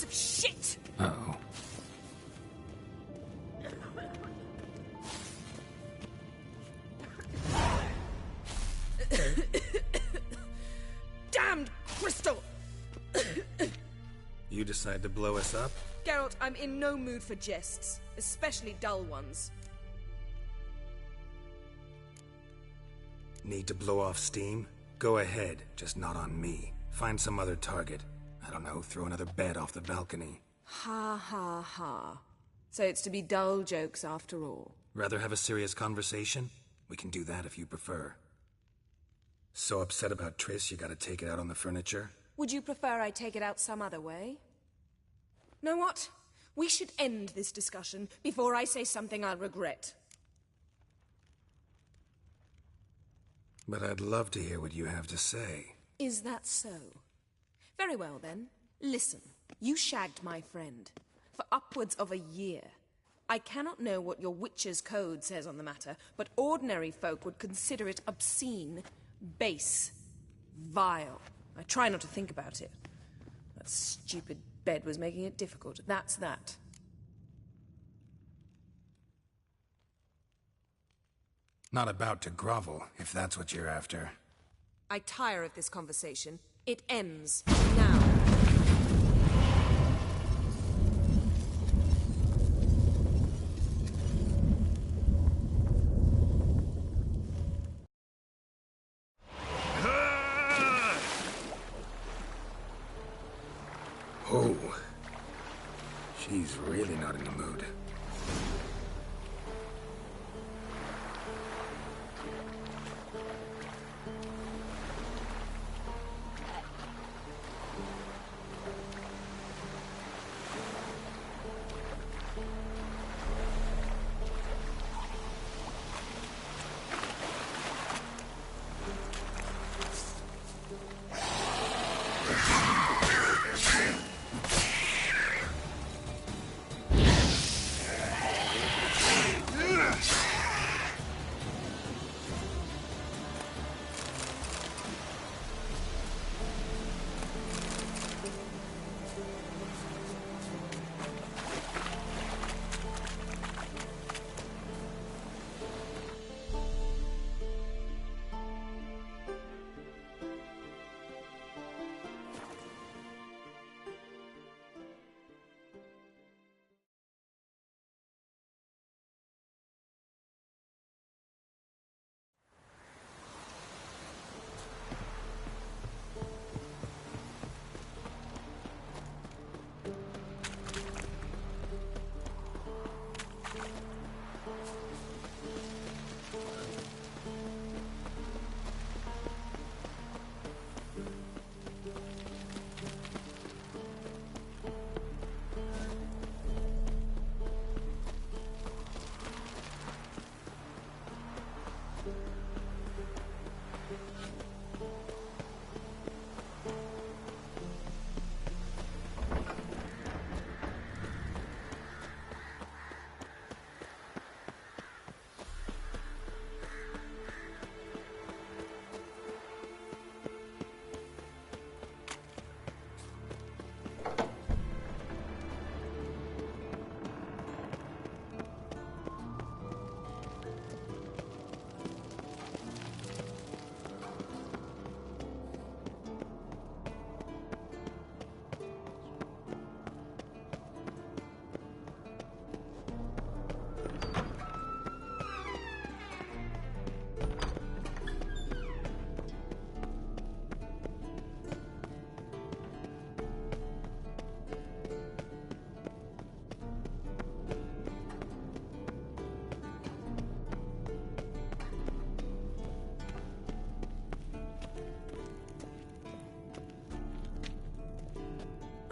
of shit! Uh-oh. Damned crystal! You decide to blow us up? Geralt, I'm in no mood for jests, especially dull ones. Need to blow off steam? Go ahead, just not on me. Find some other target. I don't know, throw another bed off the balcony. Ha ha ha. So it's to be dull jokes after all. Rather have a serious conversation? We can do that if you prefer. So upset about Triss you gotta take it out on the furniture? Would you prefer I take it out some other way? Know what? We should end this discussion before I say something I'll regret. But I'd love to hear what you have to say. Is that so? Very well then. Listen, you shagged my friend for upwards of a year. I cannot know what your witch's code says on the matter, but ordinary folk would consider it obscene, base, vile. I try not to think about it. That stupid bed was making it difficult. That's that. Not about to grovel, if that's what you're after. I tire of this conversation. It ends now. Oh. She's really not in the mood.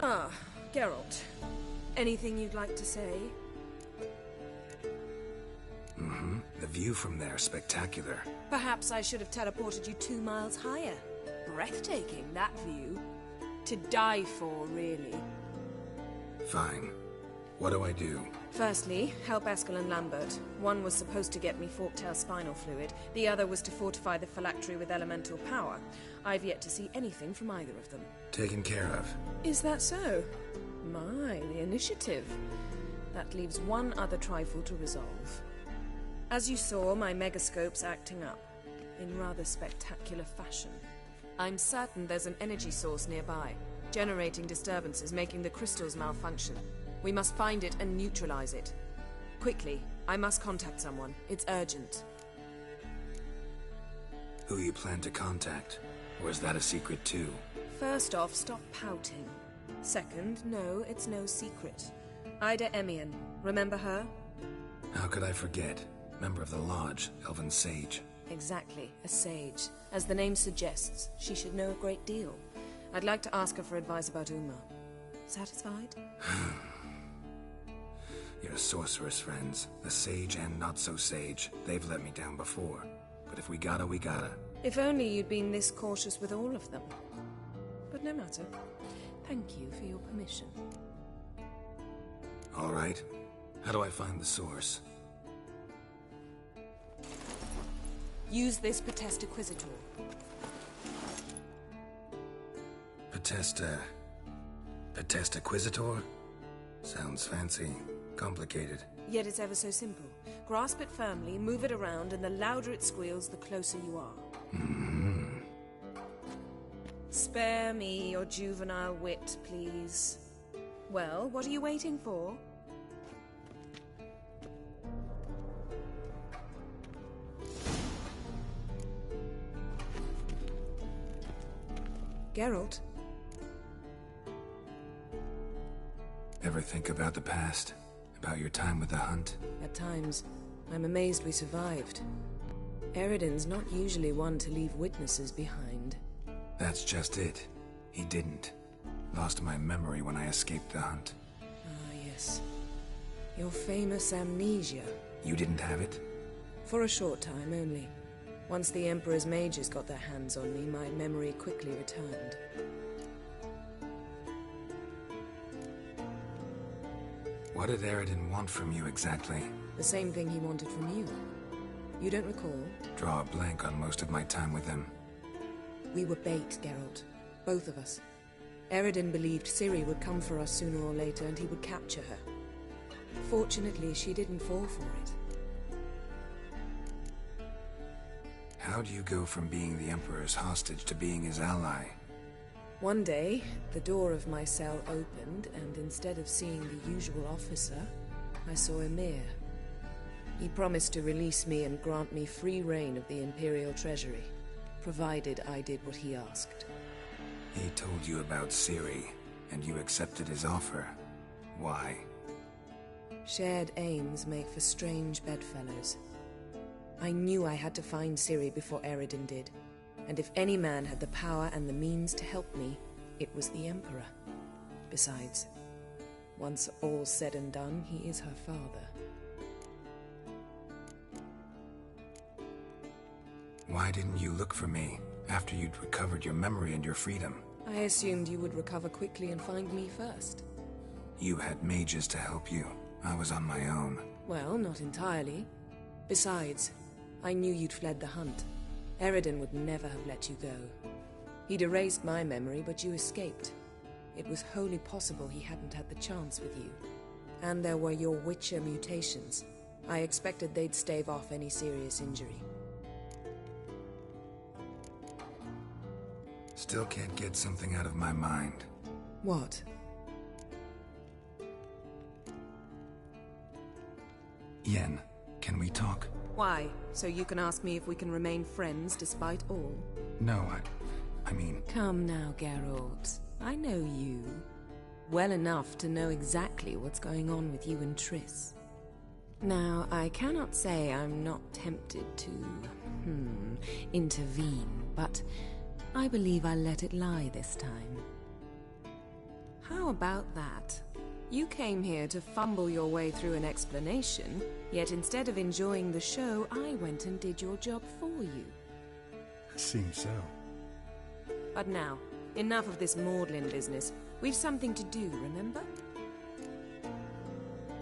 Ah, Geralt. Anything you'd like to say? Mm-hmm. The view from there, spectacular. Perhaps I should have teleported you 2 miles higher. Breathtaking, that view. To die for, really. Fine. What do I do? Firstly, help Eskel and Lambert. One was supposed to get me forktail spinal fluid. The other was to fortify the phylactery with elemental power. I've yet to see anything from either of them. Taken care of. Is that so? My, the initiative. That leaves one other trifle to resolve. As you saw, my megascope's acting up, in rather spectacular fashion. I'm certain there's an energy source nearby, generating disturbances, making the crystals malfunction. We must find it and neutralize it. Quickly, I must contact someone. It's urgent. Who you plan to contact? Or is that a secret too? First off, stop pouting. Second, no, it's no secret. Ida Emian, remember her? How could I forget? Member of the Lodge, Elven Sage. Exactly, a sage. As the name suggests, she should know a great deal. I'd like to ask her for advice about Uma. Satisfied? Your sorceress friends, the sage and not-so-sage, they've let me down before. But if we gotta, we gotta. If only you'd been this cautious with all of them. But no matter. Thank you for your permission. All right. How do I find the source? Use this Potesta Quisitor. Potesta Quisitor? Sounds fancy. Complicated. Yet it's ever so simple. Grasp it firmly, move it around, and the louder it squeals, the closer you are. Spare me your juvenile wit, please. Well, what are you waiting for? Geralt? Ever think about the past? About your time with the Hunt? At times, I'm amazed we survived. Eridan's not usually one to leave witnesses behind. That's just it. He didn't. Lost my memory when I escaped the Hunt. Ah, yes. Your famous amnesia. You didn't have it? For a short time only. Once the Emperor's mages got their hands on me, my memory quickly returned. What did Eridan want from you exactly? The same thing he wanted from you. You don't recall? Draw a blank on most of my time with him. We were bait, Geralt. Both of us. Eridan believed Ciri would come for us sooner or later and he would capture her. Fortunately, she didn't fall for it. How do you go from being the Emperor's hostage to being his ally? One day, the door of my cell opened, and instead of seeing the usual officer, I saw Emir. He promised to release me and grant me free reign of the Imperial Treasury, provided I did what he asked. He told you about Ciri, and you accepted his offer. Why? Shared aims make for strange bedfellows. I knew I had to find Ciri before Eridan did, and if any man had the power and the means to help me, it was the Emperor. Besides, once all's said and done, he is her father. Why didn't you look for me after you'd recovered your memory and your freedom? I assumed you would recover quickly and find me first. You had mages to help you. I was on my own. Well, not entirely. Besides, I knew you'd fled the Hunt. Eridan would never have let you go. He'd erased my memory, but you escaped. It was wholly possible he hadn't had the chance with you. And there were your Witcher mutations. I expected they'd stave off any serious injury. Still can't get something out of my mind. What? Yen, can we talk? Why? So you can ask me if we can remain friends despite all? No, I mean... Come now, Geralt. I know you. Well enough to know exactly what's going on with you and Triss. Now, I cannot say I'm not tempted to... intervene, but I believe I'll let it lie this time. How about that? You came here to fumble your way through an explanation, yet instead of enjoying the show, I went and did your job for you. Seems so. But now, enough of this maudlin business. We've something to do, remember?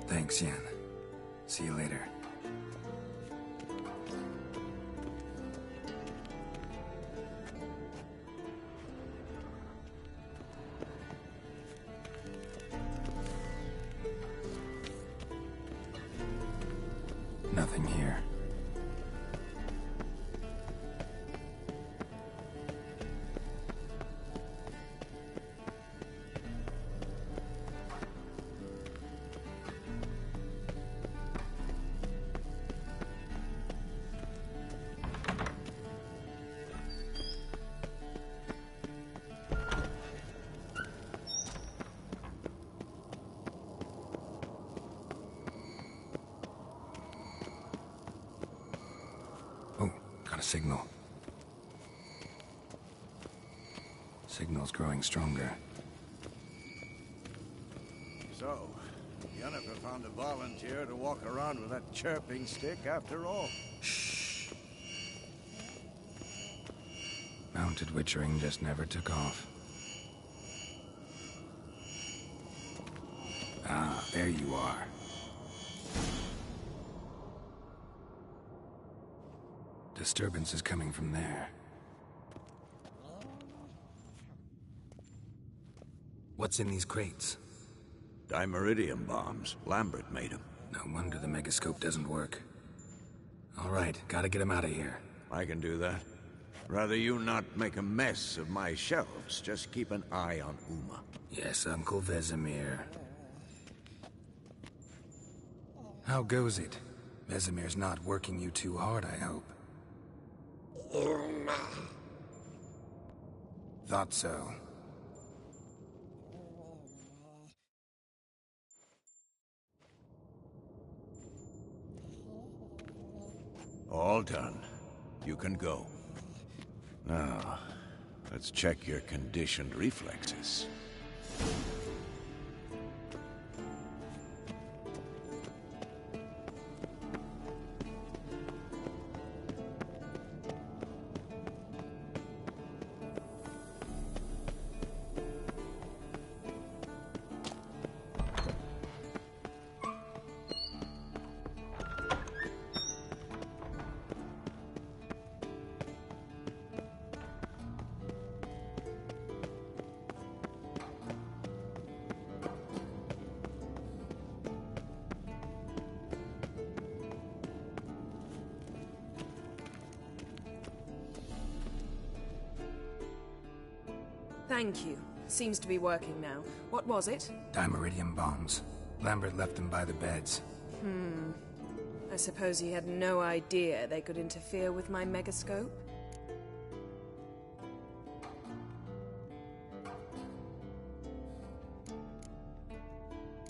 Thanks, Yen. See you later. Nothing here. Signal. Signal's growing stronger. So, Yennefer found a volunteer to walk around with that chirping stick after all. Shh. Mounted witchering just never took off. Ah, there you are. Disturbance is coming from there. What's in these crates? Dimeridium bombs. Lambert made them. No wonder the megascope doesn't work. All right, gotta get him out of here. I can do that. Rather you not make a mess of my shelves. Just keep an eye on Uma. Yes, Uncle Vesemir. How goes it? Vesemir's not working you too hard, I hope. Thought so. All done. You can go. Now, let's check your conditioned reflexes. Thank you. Seems to be working now. What was it? Dimeridium bombs. Lambert left them by the beds. I suppose he had no idea they could interfere with my megascope?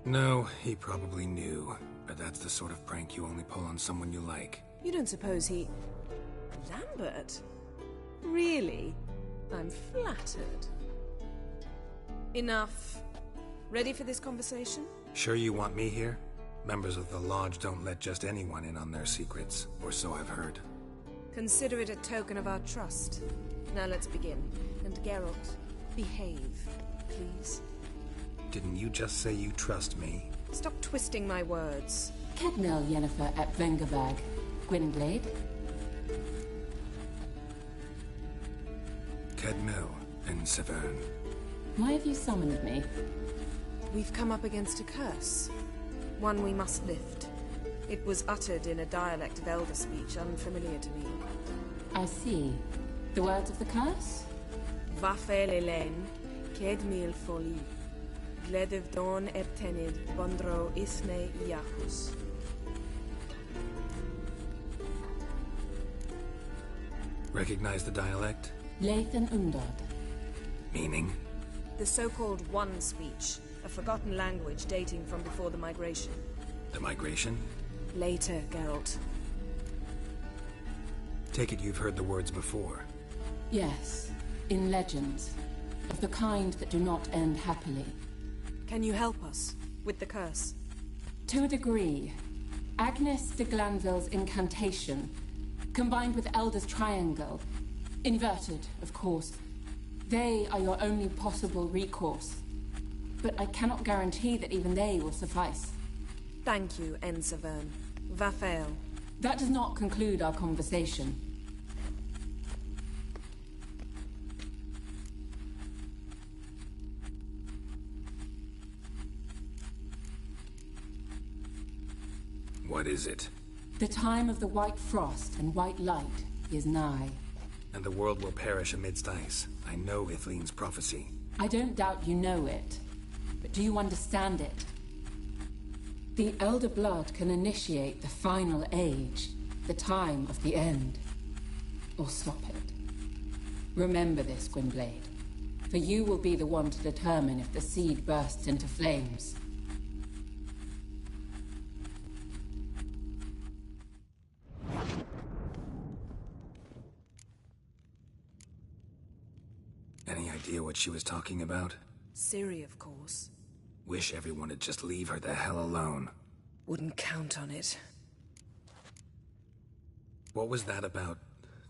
No, he probably knew. But that's the sort of prank you only pull on someone you like. You don't suppose he... Lambert? Really? I'm flattered. Enough. Ready for this conversation? Sure you want me here? Members of the Lodge don't let just anyone in on their secrets, or so I've heard. Consider it a token of our trust. Now let's begin. And Geralt, behave, please. Didn't you just say you trust me? Stop twisting my words. Kedmil Yennefer at Vengerberg. Gwynblade? Kedmil and Severn. Why have you summoned me? We've come up against a curse. One we must lift. It was uttered in a dialect of Elder speech unfamiliar to me. I see. The words of the curse? Vafel Elen, Kedmil Foli. Gledev Don Ebtenid, Bondro Isne Iachus. Recognize the dialect? Lathan Undod. Meaning? The so-called One speech, a forgotten language dating from before the migration. The migration? Later, Geralt. Take it you've heard the words before. Yes, in legends. Of the kind that do not end happily. Can you help us with the curse? To a degree. Agnes de Glanville's incantation, combined with Elder's triangle, inverted, of course. They are your only possible recourse. But I cannot guarantee that even they will suffice. Thank you, Severn. Vafel. That does not conclude our conversation. What is it? The time of the white frost and white light is nigh. And the world will perish amidst ice. I know Ithleen's prophecy. I don't doubt you know it, but do you understand it? The Elder Blood can initiate the final age, the time of the end, or stop it. Remember this, Gwynblade, for you will be the one to determine if the seed bursts into flames. Any idea what she was talking about? Ciri, of course. Wish everyone would just leave her the hell alone. Wouldn't count on it. What was that about?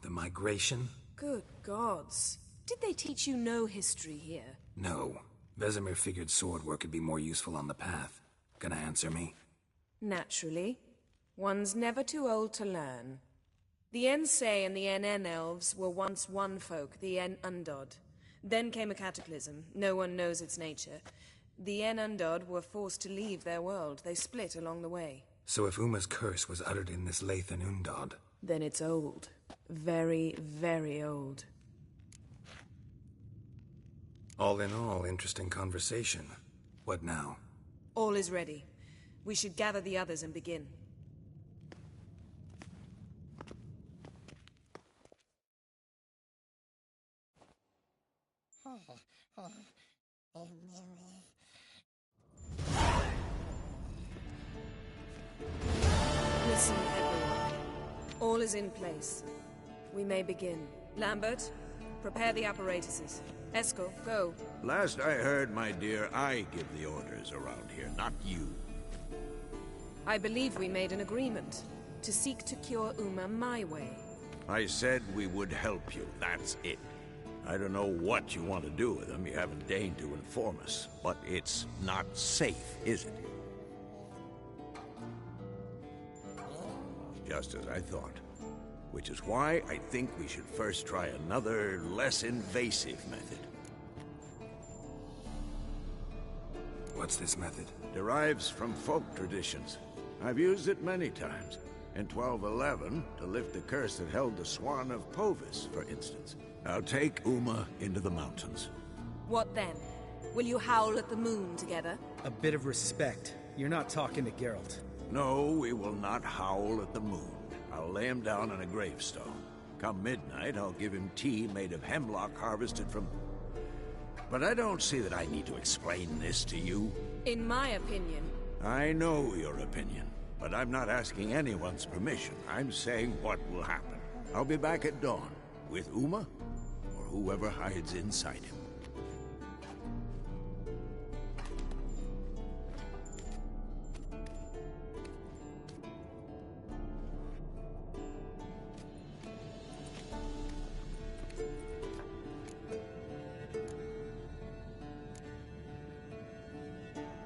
The migration? Good gods. Did they teach you no history here? No. Vesemir figured sword work would be more useful on the path. Gonna answer me? Naturally. One's never too old to learn. The Ensei and the NN elves were once one folk, the En Undod. Then came a cataclysm. No one knows its nature. The En Undod were forced to leave their world. They split along the way. So if Uma's curse was uttered in this Lathan Undod... Then it's old. Very, very old. All in all, interesting conversation. What now? All is ready. We should gather the others and begin. Listen, everyone. All is in place. We may begin. Lambert, prepare the apparatuses. Eskel, go. Last I heard, my dear, I give the orders around here, not you. I believe we made an agreement to seek to cure Uma my way. I said we would help you, that's it. I don't know what you want to do with them, you haven't deigned to inform us. But it's not safe, is it? Just as I thought. Which is why I think we should first try another, less invasive method. What's this method? Derives from folk traditions. I've used it many times. In 1211, to lift the curse that held the Swan of Povis, for instance. I'll take Uma into the mountains. What then? Will you howl at the moon together? A bit of respect. You're not talking to Geralt. No, we will not howl at the moon. I'll lay him down on a gravestone. Come midnight, I'll give him tea made of hemlock harvested from... But I don't see that I need to explain this to you. In my opinion... I know your opinion, but I'm not asking anyone's permission. I'm saying what will happen. I'll be back at dawn, with Uma, or whoever hides inside him.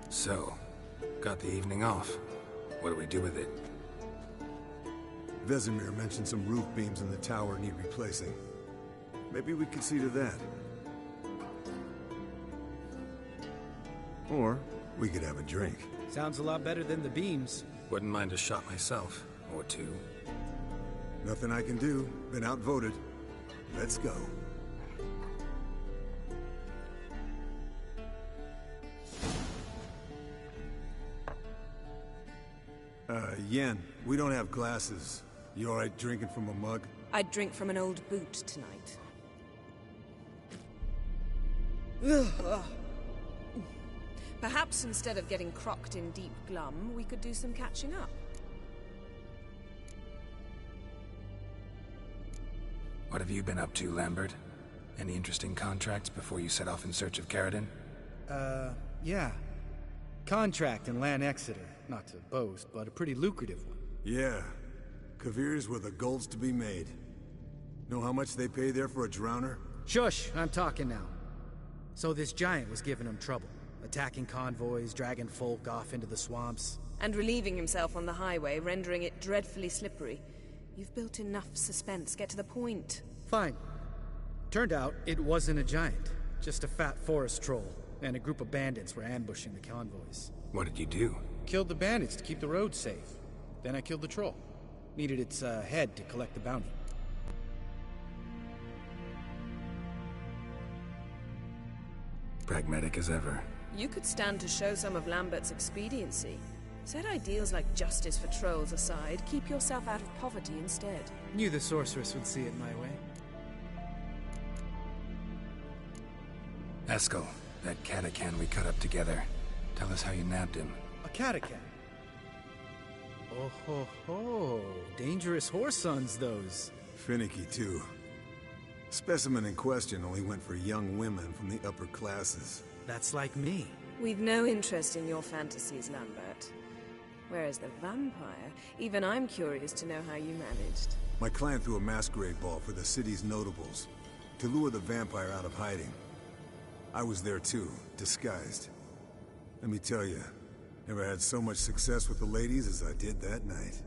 So, got the evening off. What do we do with it? Vesemir mentioned some roof beams in the tower need replacing. Maybe we could see to that. Or we could have a drink. Sounds a lot better than the beams. Wouldn't mind a shot myself. Or two. Nothing I can do. Been outvoted. Let's go. Yen, we don't have glasses. You alright drinking from a mug? I'd drink from an old boot tonight. Perhaps instead of getting crocked in deep glum, we could do some catching up. What have you been up to, Lambert? Any interesting contracts before you set off in search of Caradon? Yeah. Contract in Lan Exeter. Not to boast, but a pretty lucrative one. Yeah. Kavir's were the goals to be made. Know how much they pay there for a drowner? Shush! I'm talking now. So this giant was giving him trouble. Attacking convoys, dragging folk off into the swamps. And relieving himself on the highway, rendering it dreadfully slippery. You've built enough suspense. Get to the point. Fine. Turned out, it wasn't a giant. Just a fat forest troll. And a group of bandits were ambushing the convoys. What did you do? Killed the bandits to keep the roads safe. Then I killed the troll. Needed its head to collect the bounty. Pragmatic as ever. You could stand to show some of Lambert's expediency. Set ideals like justice for trolls aside, keep yourself out of poverty instead. Knew the sorceress would see it my way. Eskel, that catacan we cut up together. Tell us how you nabbed him. A catacan? Oh ho ho. Dangerous horse sons, those. Finicky, too. Specimen in question only went for young women from the upper classes. That's like me. We've no interest in your fantasies, Lambert. Whereas the vampire, even I'm curious to know how you managed. My client threw a masquerade ball for the city's notables, to lure the vampire out of hiding. I was there too, disguised. Let me tell you, never had so much success with the ladies as I did that night.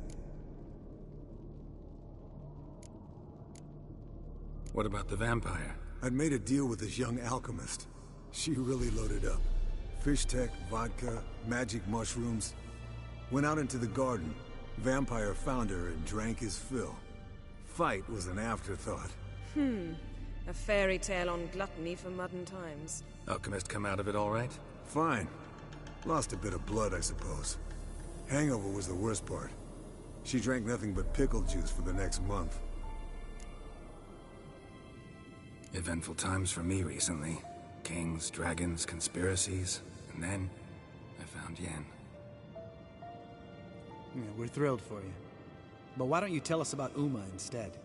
What about the vampire? I'd made a deal with this young alchemist. She really loaded up. Fish tech, vodka, magic mushrooms. Went out into the garden. Vampire found her and drank his fill. Fight was an afterthought. A fairy tale on gluttony for modern times. Alchemist come out of it all right? Fine. Lost a bit of blood, I suppose. Hangover was the worst part. She drank nothing but pickle juice for the next month. Eventful times for me recently. Kings, dragons, conspiracies. And then, I found Yen. Yeah, we're thrilled for you. But why don't you tell us about Uma instead?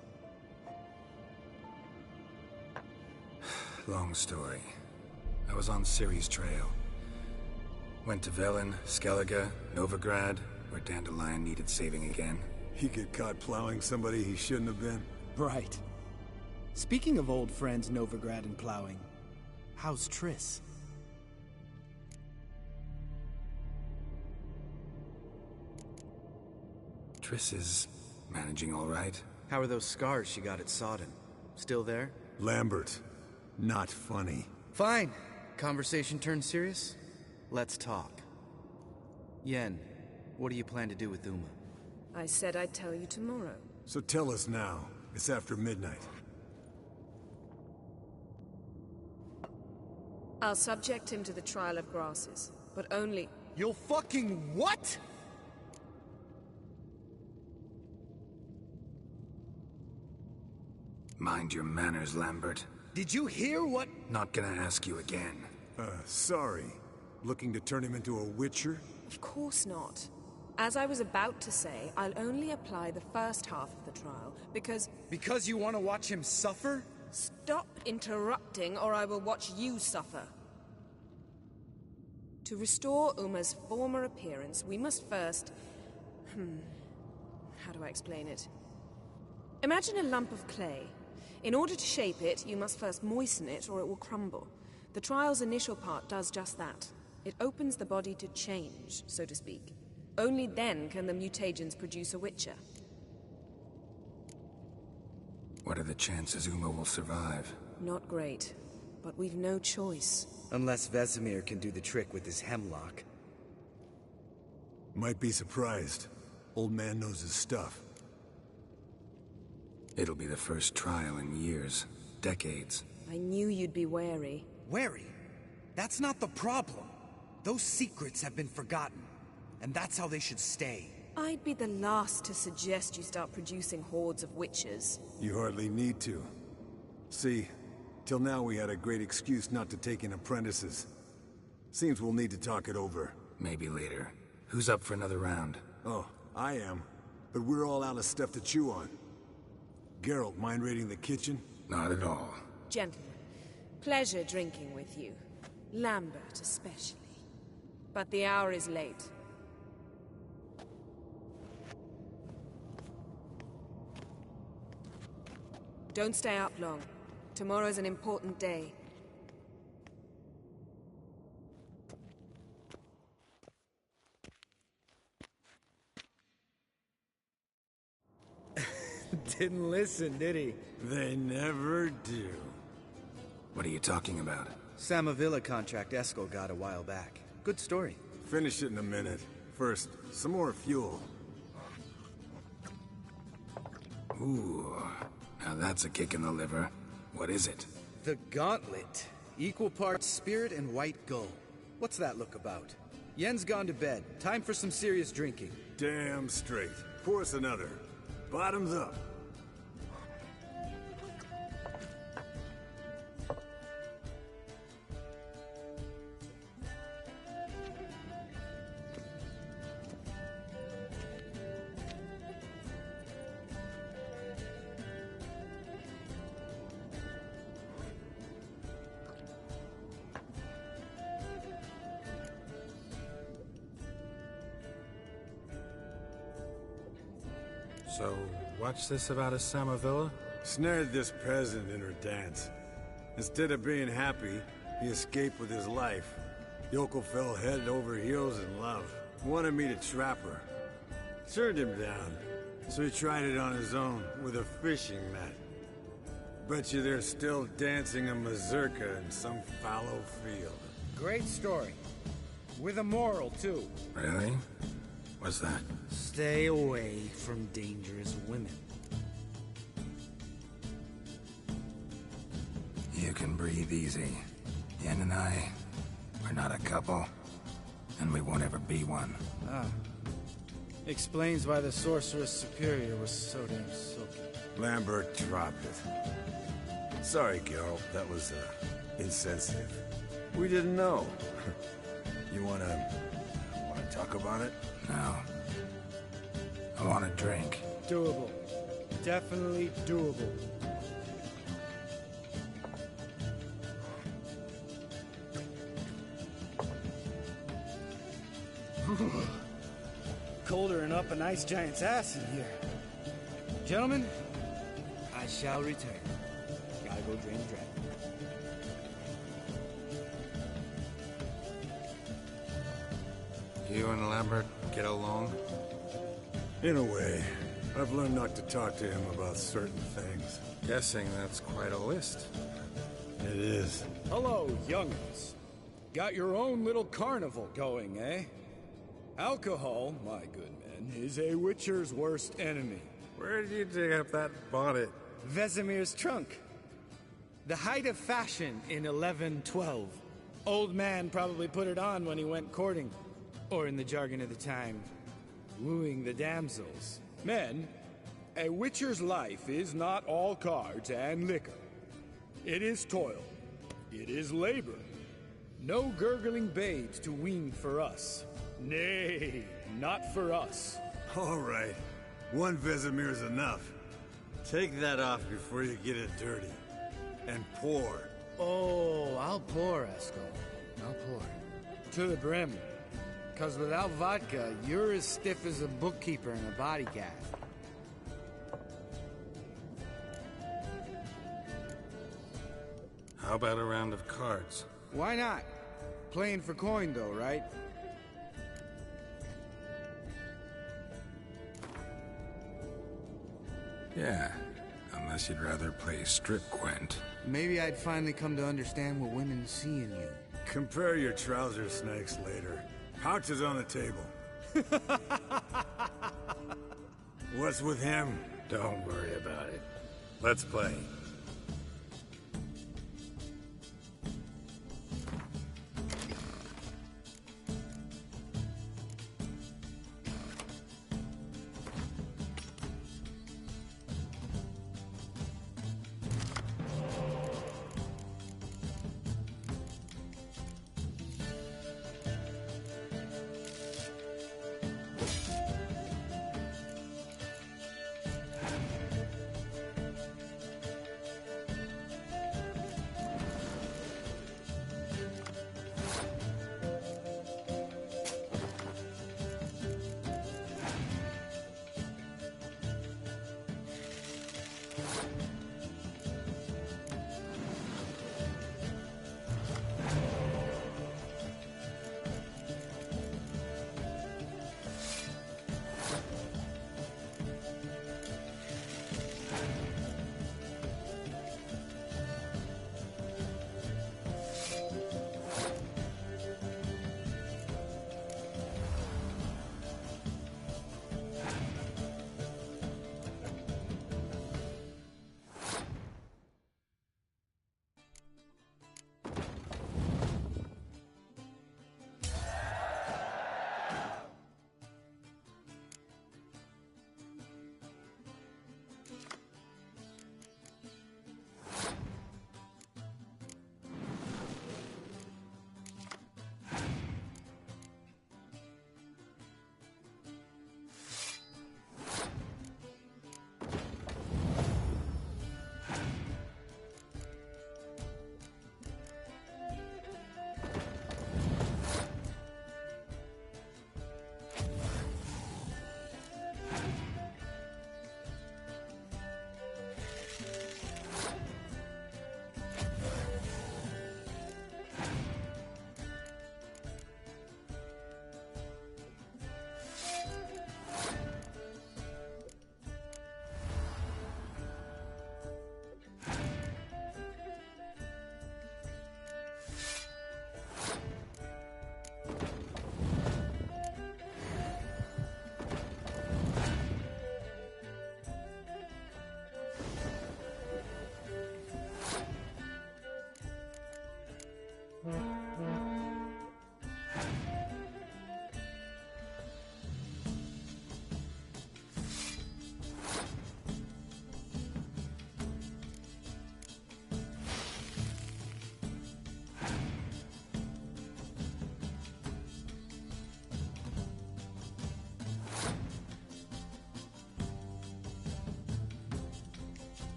Long story. I was on Ciri's trail. Went to Velen, Skellige, Novigrad, where Dandelion needed saving again. He get caught plowing somebody he shouldn't have been. Right. Speaking of old friends Novigrad and plowing, how's Triss? Triss is managing all right. How are those scars she got at Sodden? Still there? Lambert. Not funny. Fine. Conversation turned serious? Let's talk. Yen, what do you plan to do with Uma? I said I'd tell you tomorrow. So tell us now. It's after midnight. I'll subject him to the trial of grasses, but only... You'll fucking what? Mind your manners, Lambert. Did you hear what? Not gonna ask you again. Sorry. Looking to turn him into a witcher? Of course not. As I was about to say, I'll only apply the first half of the trial, because... Because you want to watch him suffer? Stop interrupting, or I will watch you suffer. To restore Uma's former appearance, we must first... How do I explain it? Imagine a lump of clay. In order to shape it, you must first moisten it, or it will crumble. The trial's initial part does just that. It opens the body to change, so to speak. Only then can the mutagens produce a witcher. What are the chances Uma will survive? Not great, but we've no choice. Unless Vesemir can do the trick with his hemlock. Might be surprised. Old man knows his stuff. It'll be the first trial in years. Decades. I knew you'd be wary. Wary? That's not the problem. Those secrets have been forgotten. And that's how they should stay. I'd be the last to suggest you start producing hordes of witches. You hardly need to. See, till now we had a great excuse not to take in apprentices. Seems we'll need to talk it over. Maybe later. Who's up for another round? Oh, I am. But we're all out of stuff to chew on. Geralt, mind raiding the kitchen? Not at all. Gentlemen, pleasure drinking with you. Lambert especially. But the hour is late. Don't stay up long. Tomorrow's an important day. Didn't listen, did he? They never do. What are you talking about? Samavilla contract Eskel got a while back. Good story. Finish it in a minute. First, some more fuel. Ooh, now that's a kick in the liver. What is it? The Gauntlet. Equal parts spirit and white gull. What's that look about? Yen's gone to bed. Time for some serious drinking. Damn straight. Pour us another. Bottoms up. So, what's this about a Samavilla? Snared this peasant in her dance. Instead of being happy, he escaped with his life. Yoko fell head over heels in love. Wanted me to trap her. Turned him down. So he tried it on his own, with a fishing net. Bet you they're still dancing a mazurka in some fallow field. Great story. With a moral, too. Really? What's that? Stay away from dangerous women. You can breathe easy. Yen and I, we're not a couple. And we won't ever be one. Ah. Explains why the Sorceress Superior was so damn silky. Lambert, drop it. Sorry, Geralt, that was, insensitive. We didn't know. You wanna talk about it? No. I want a drink. Doable. Definitely doable. Colder than up an ice giant's ass in here. Gentlemen, I shall return. Gotta go drain the dragon. You and Lambert get along? In a way. I've learned not to talk to him about certain things. Guessing that's quite a list. It is. Hello, young'uns. Got your own little carnival going, eh? Alcohol, my good men, is a witcher's worst enemy. Where did you dig up that bonnet? Vesemir's trunk. The height of fashion in 1112. Old man probably put it on when he went courting. Or in the jargon of the time, wooing the damsels. Men, a witcher's life is not all cards and liquor. It is toil. It is labor. No gurgling babes to wean for us. Nay, not for us. All right. One Vesemir's enough. Take that off before you get it dirty. And pour. Oh, I'll pour, Eskel. I'll pour. To the brim. 'Cause without vodka, you're as stiff as a bookkeeper in a body cast. How about a round of cards? Why not? Playing for coin, though, right? Yeah, unless you'd rather play strip quint. Maybe I'd finally come to understand what women see in you. Compare your trouser snakes later. Pouch is on the table. What's with him? Don't worry about it. Let's play.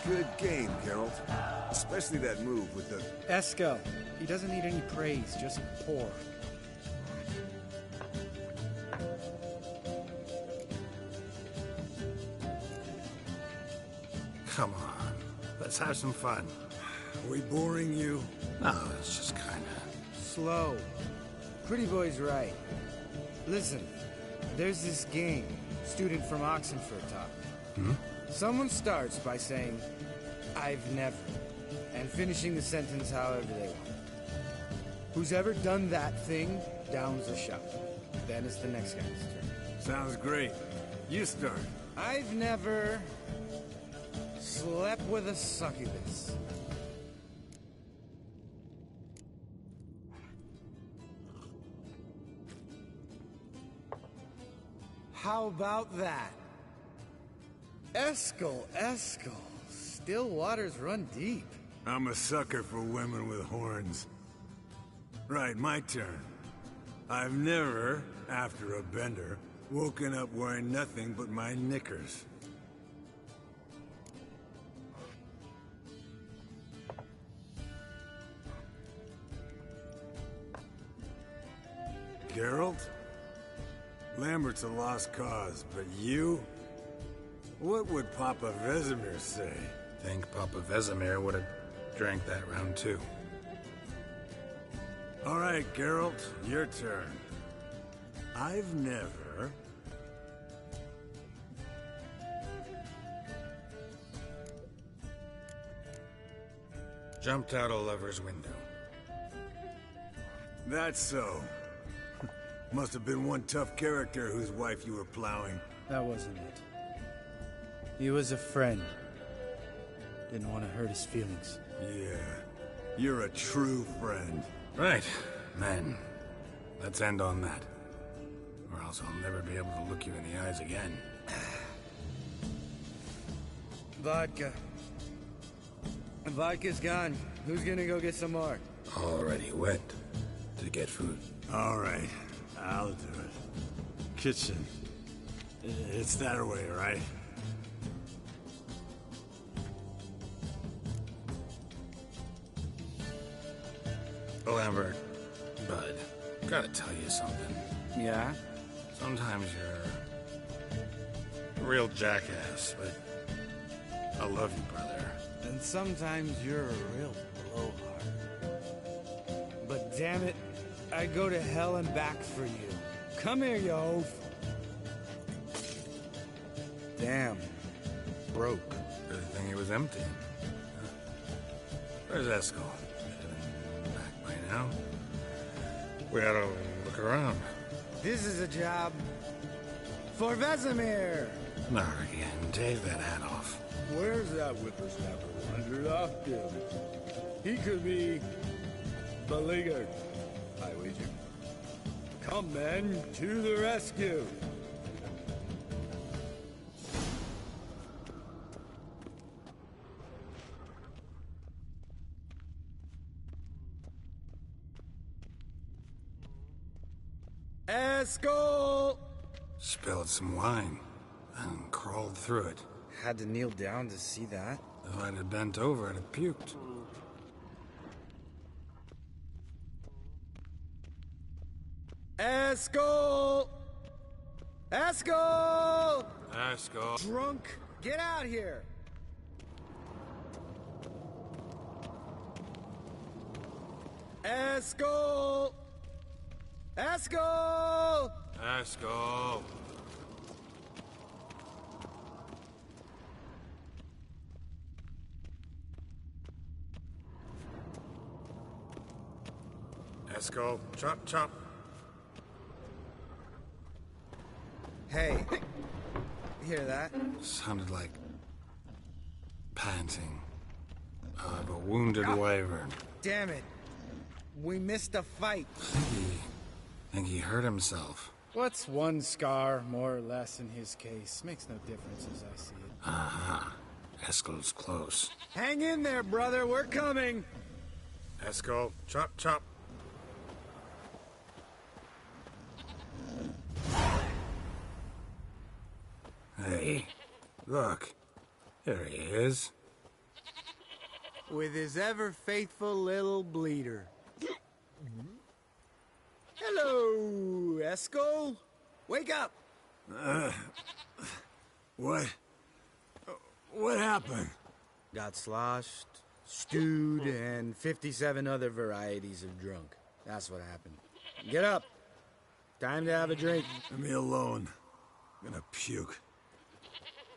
Good game, Geralt. Especially that move with the... Eskel. He doesn't need any praise, just pour. Come on, let's have some fun. Are we boring you? No, it's just kinda... Slow. Pretty boy's right. Listen, there's this game student from Oxenford taught me. Someone starts by saying, I've never, and finishing the sentence however they want. Who's ever done that thing downs a shot. Then it's the next guy's turn. Sounds great. You start. I've never slept with a succubus. How about that? Eskel. Still waters run deep. I'm a sucker for women with horns. Right, my turn. I've never, after a bender, woken up wearing nothing but my knickers. Geralt? Lambert's a lost cause, but you? What would Papa Vesemir say? Think Papa Vesemir would have drank that round too. All right, Geralt, your turn. I've never... Jumped out a lover's window. That's so. Must have been one tough character whose wife you were plowing. That wasn't it. He was a friend. Didn't want to hurt his feelings. Yeah, you're a true friend. Right, men. Let's end on that. Or else I'll never be able to look you in the eyes again. Vodka. Vodka's gone. Who's gonna go get some more? Already went to get food. All right, I'll do it. Kitchen. It's that way, right? Lambert, bud, gotta tell you something. Yeah? Sometimes you're a real jackass, but I love you, brother. And sometimes you're a real blowhard. But damn it, I'd go to hell and back for you. Come here, you oaf. Damn. Broke. Good thing he was empty. Where's Eskel? Back by now. We ought to look around. This is a job for Vesemir. Not again. Take that hat off. Where's that whippersnapper wandered off to? He could be beleaguered, I wager. Come, men, to the rescue! Eskel! Spilled some wine and crawled through it. Had to kneel down to see that. If I'd have bent over, I'd have puked. Eskel! Eskel! Eskel. Drunk! Get out here! Eskel! Eskel! Eskel. Eskel. Chop, chop. Hey, hear that? Sounded like panting of a wounded wyvern. Damn it. We missed a fight. Think he hurt himself. What's one scar, more or less, in his case? Makes no difference as I see it. Aha. Eskel's close. Hang in there, brother. We're coming. Eskel. Chop, chop. Hey, look. There he is. with his ever-faithful little bleeder. Hello, Esco. Wake up! What? What happened? Got sloshed, stewed, and 57 other varieties of drunk. That's what happened. Get up. Time to have a drink. Leave me alone. I'm gonna puke.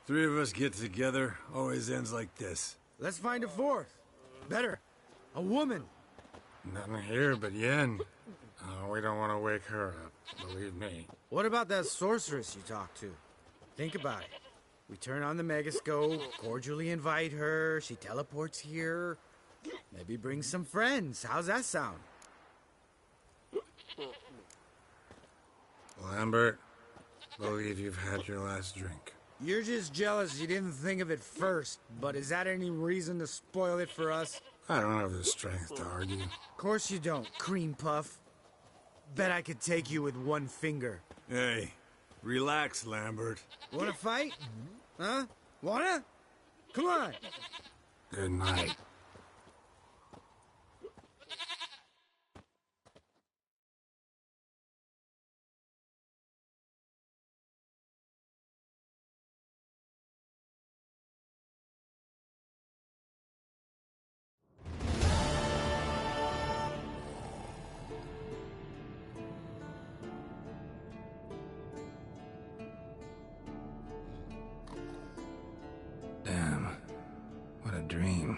Three of us get together, always ends like this. Let's find a fourth. Better. A woman. Nothing here but Yen. Oh, we don't want to wake her up, believe me. What about that sorceress you talked to? Think about it. We turn on the megascope, cordially invite her, she teleports here. Maybe bring some friends. How's that sound? Lambert, believe you've had your last drink. You're just jealous you didn't think of it first, but is that any reason to spoil it for us? I don't have the strength to argue. Of course you don't, cream puff. Bet I could take you with one finger. Hey, relax, Lambert. Wanna fight? Huh? Wanna? Come on. Good night. Damn. What a dream.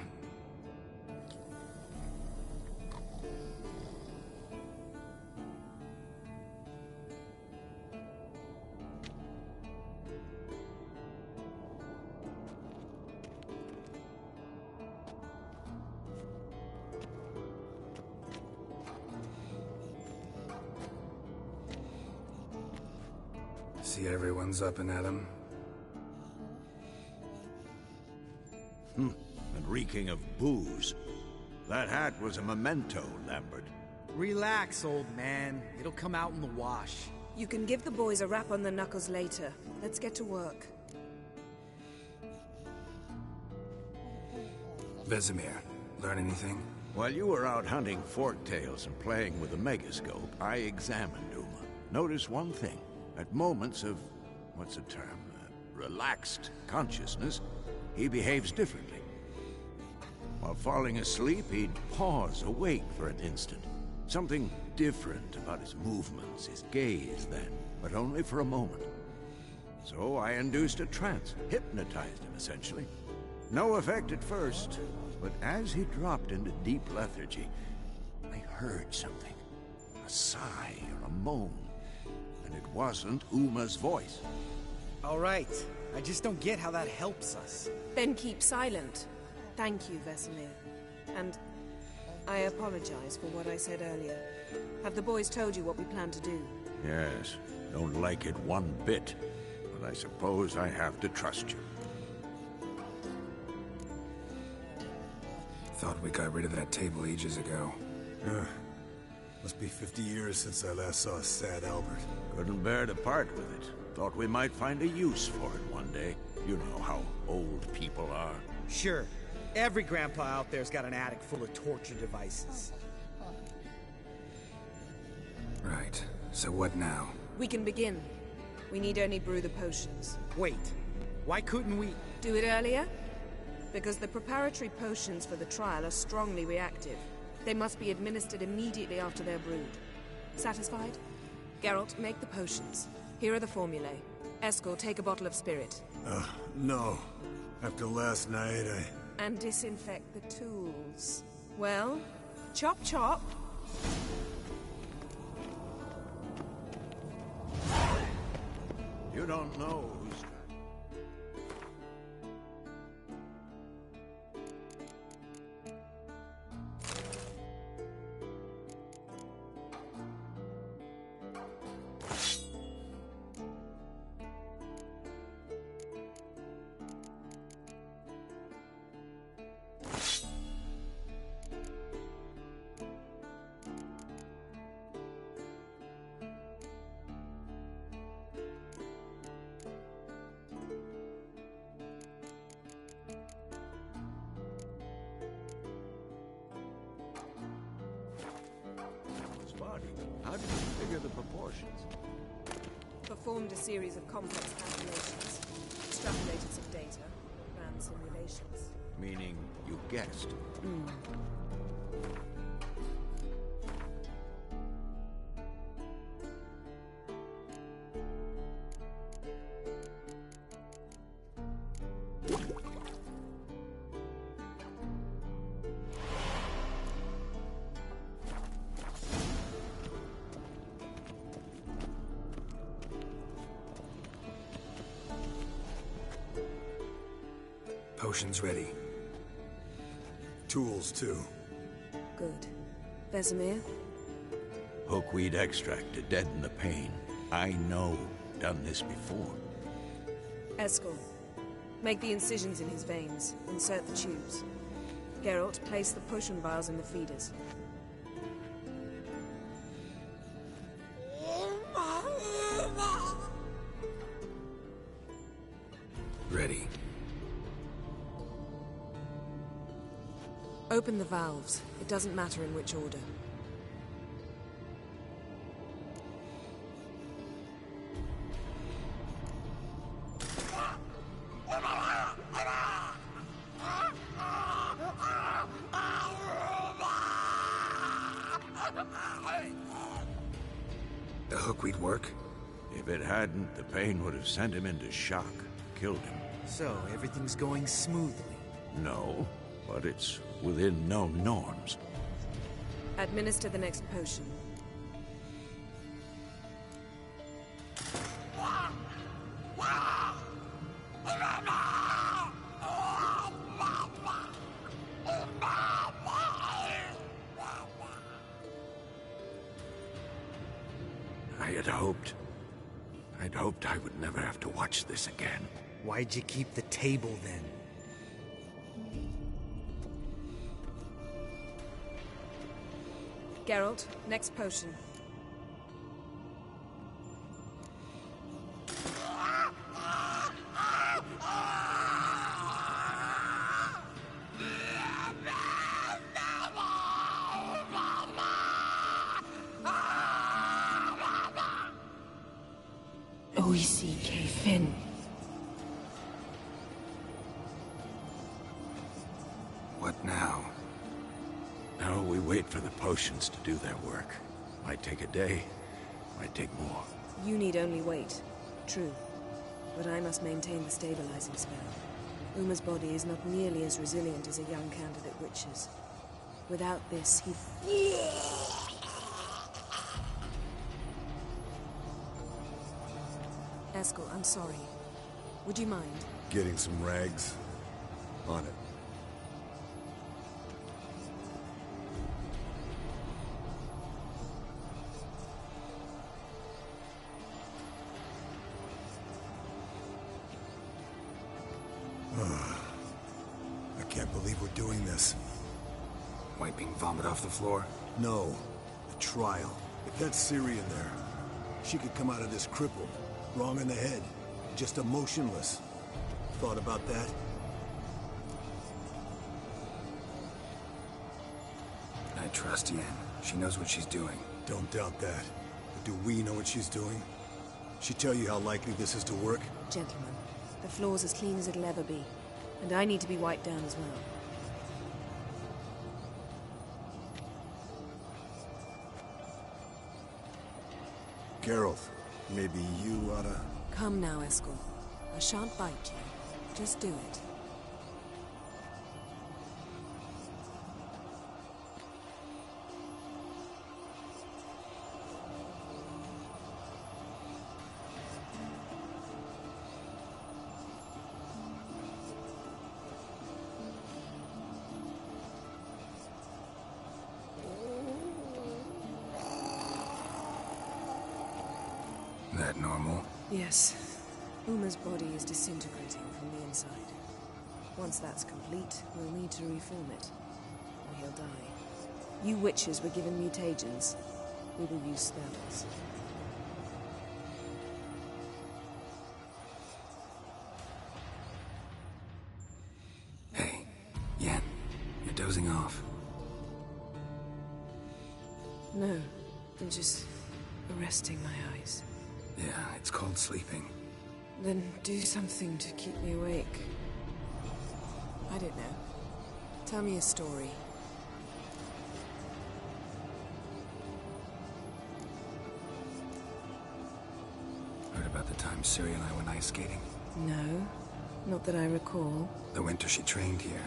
See everyone's up and at 'em. And reeking of booze. That hat was a memento, Lambert. Relax, old man. It'll come out in the wash. You can give the boys a rap on the knuckles later. Let's get to work. Vesemir, learn anything? While you were out hunting forktails and playing with the megascope, I examined Uma. Notice one thing. At moments of, what's the term, relaxed consciousness, he behaves differently. While falling asleep, he'd pause, awake for an instant. Something different about his movements, his gaze then, but only for a moment. So I induced a trance, hypnotized him essentially. No effect at first, but as he dropped into deep lethargy, I heard something. A sigh or a moan. And it wasn't Uma's voice. All right. I just don't get how that helps us. Then keep silent. Thank you, Vesemir. And I apologize for what I said earlier. Have the boys told you what we plan to do? Yes, don't like it one bit, but I suppose I have to trust you. Thought we got rid of that table ages ago. Must be 50 years since I last saw a sad Albert. Couldn't bear to part with it. Thought we might find a use for it one day. You know how old people are. Sure. Every grandpa out there's got an attic full of torture devices. Right. So what now? We can begin. We need only brew the potions. Wait. Why couldn't we... Do it earlier? Because the preparatory potions for the trial are strongly reactive. They must be administered immediately after they're brewed. Satisfied? Geralt, make the potions. Here are the formulae. Eskel, take a bottle of spirit. No. After last night, And disinfect the tools. Well, chop chop. You don't know who's... body? How did you figure the proportions? Performed a series of complex calculations, extrapolated some data, ran simulations. Meaning, you guessed. Potions ready. Tools, too. Good. Vesemir? Hookweed extract to deaden the pain. I know. Done this before. Eskel. Make the incisions in his veins. Insert the tubes. Geralt, place the potion vials in the feeders. Ready. Open the valves. It doesn't matter in which order. The hookweed work? If it hadn't, the pain would have sent him into shock. Killed him. So, everything's going smoothly. No, but it's within known norms. Administer the next potion. I'd hoped I would never have to watch this again. Why'd you keep the table then? Geralt, next potion. OECK Finn. What now? Now we wait for the potions to do their work. Might take a day, might take more. You need only wait. True. But I must maintain the stabilizing spell. Uma's body is not nearly as resilient as a young candidate witch's. Without this, he... Eskel, I'm sorry. Would you mind? Getting some rags. On it. I can't believe we're doing this. Wiping vomit off the floor? No. The trial. If that's Ciri in there, she could come out of this crippled, wrong in the head, just emotionless. Thought about that? I trust Yen. She knows what she's doing. Don't doubt that. But do we know what she's doing? She tell you how likely this is to work? Gentlemen, the floor's as clean as it'll ever be. And I need to be wiped down as well. Geralt, maybe you oughta... Come now, Eskel. I shan't bite you. Just do it. That normal? Yes. Uma's body is disintegrating from the inside. Once that's complete, we'll need to reform it. Or he'll die. You witches were given mutagens. We will use spells. Hey, Yen, you're dozing off. No. I'm just resting my eyes. Yeah, it's called sleeping. Then do something to keep me awake. I don't know. Tell me a story. Heard about the time Ciri and I went ice skating? No, not that I recall. The winter she trained here.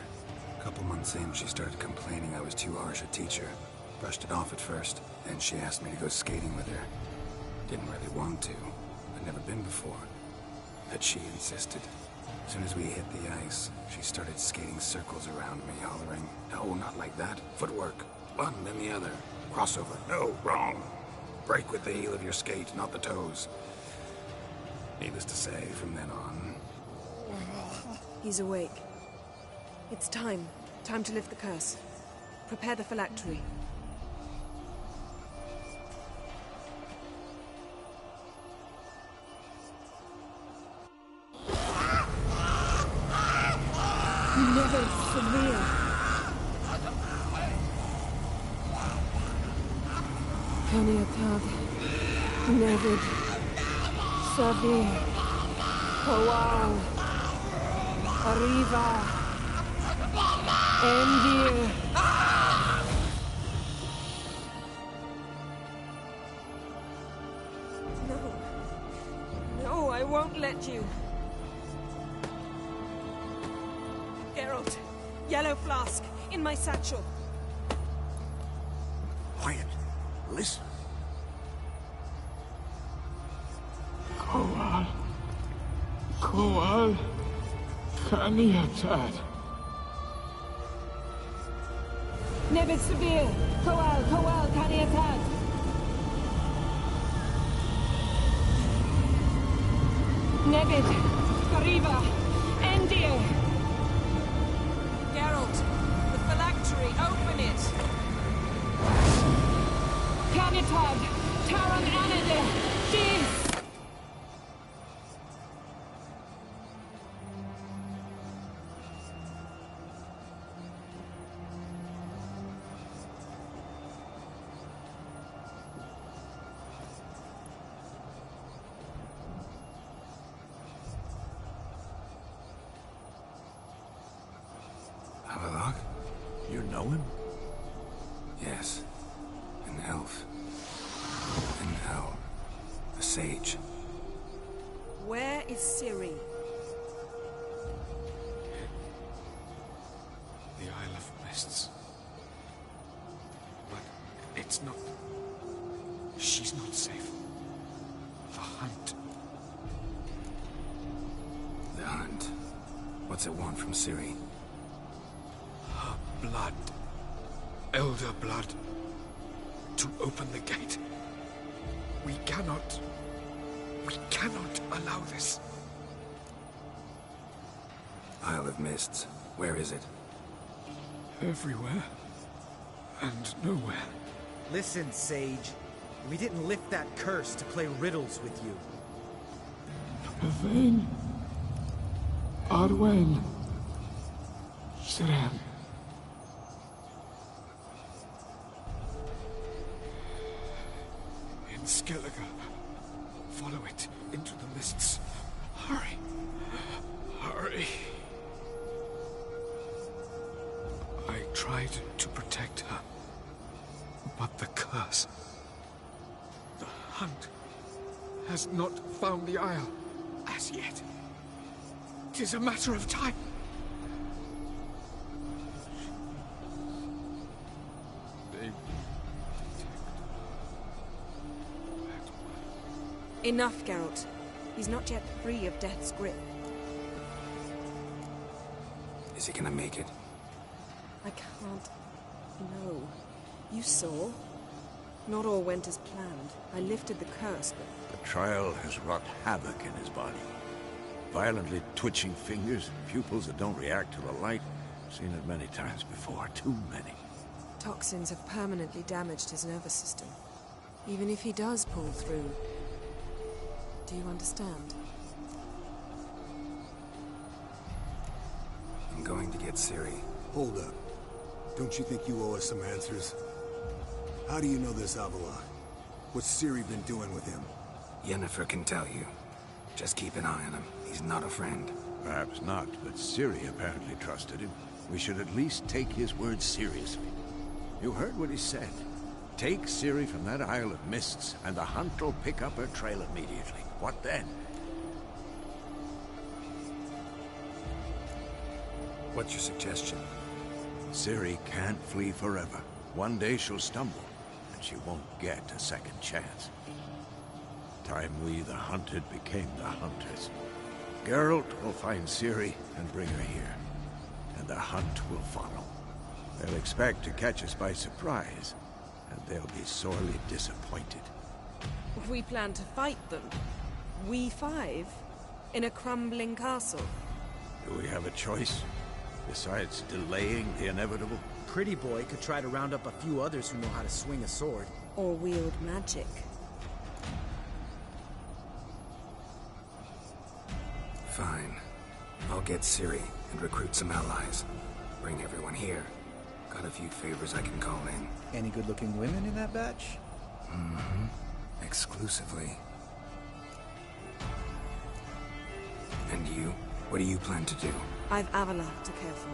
A couple months in, she started complaining I was too harsh a teacher. Brushed it off at first, then she asked me to go skating with her. Didn't really want to. I'd never been before. But she insisted. As soon as we hit the ice, she started skating circles around me, hollering, "No, not like that. Footwork. One, then the other. Crossover. No, wrong. Break with the heel of your skate, not the toes." Needless to say, from then on... He's awake. It's time. Time to lift the curse. Prepare the phylactery. Never severe. Caniatad. Nevid. Savir. Hawal. Arriva. Endir. No. No, I won't let you. Geralt, yellow flask, in my satchel. Quiet. Listen. Kowal. Kowal. Kaniatad. Nevid Severe. Kowal, Kowal, Kaniatad. Nevid. Arriva. Endir. Geralt, the phylactery, open it! Canitad, Taran Anade, Jeez! Havelock? You know him? Yes. An elf. And now, a sage. Where is Ciri? The Isle of Mists. But it's not... She's not safe. The hunt. The hunt. What's it want from Ciri? Blood. Elder blood. To open the gate. We cannot allow this. Isle of Mists. Where is it? Everywhere. And nowhere. Listen, Sage. We didn't lift that curse to play riddles with you. Yvain. Arwen. Siren. In Skellige. Follow it into the mists. Hurry. Hurry. I tried to protect her. But the curse... The hunt has not found the Isle as yet. 'Tis a matter of time. They Enough, Geralt. He's not yet free of death's grip. Is he gonna make it? I can't... No. You saw? Not all went as planned. I lifted the curse, but... The trial has wrought havoc in his body. Violently twitching fingers, pupils that don't react to the light. Seen it many times before, too many. Toxins have permanently damaged his nervous system. Even if he does pull through... Do you understand? I'm going to get Ciri. Hold up. Don't you think you owe us some answers? How do you know this Avila? What's Ciri been doing with him? Yennefer can tell you. Just keep an eye on him. He's not a friend. Perhaps not, but Ciri apparently trusted him. We should at least take his words seriously. You heard what he said. Take Ciri from that Isle of Mists, and the hunt will pick up her trail immediately. What then? What's your suggestion? Ciri can't flee forever. One day she'll stumble, and she won't get a second chance. Time we, the hunted, became the hunters. Geralt will find Ciri and bring her here, and the hunt will follow. They'll expect to catch us by surprise, and they'll be sorely disappointed. We plan to fight them. We five? In a crumbling castle? Do we have a choice? Besides delaying the inevitable? Pretty Boy could try to round up a few others who know how to swing a sword. Or wield magic. Fine. I'll get Ciri and recruit some allies. Bring everyone here. Got a few favors I can call in. Any good-looking women in that batch? Mm-hmm. Exclusively. And you? What do you plan to do? I've Avalok to care for.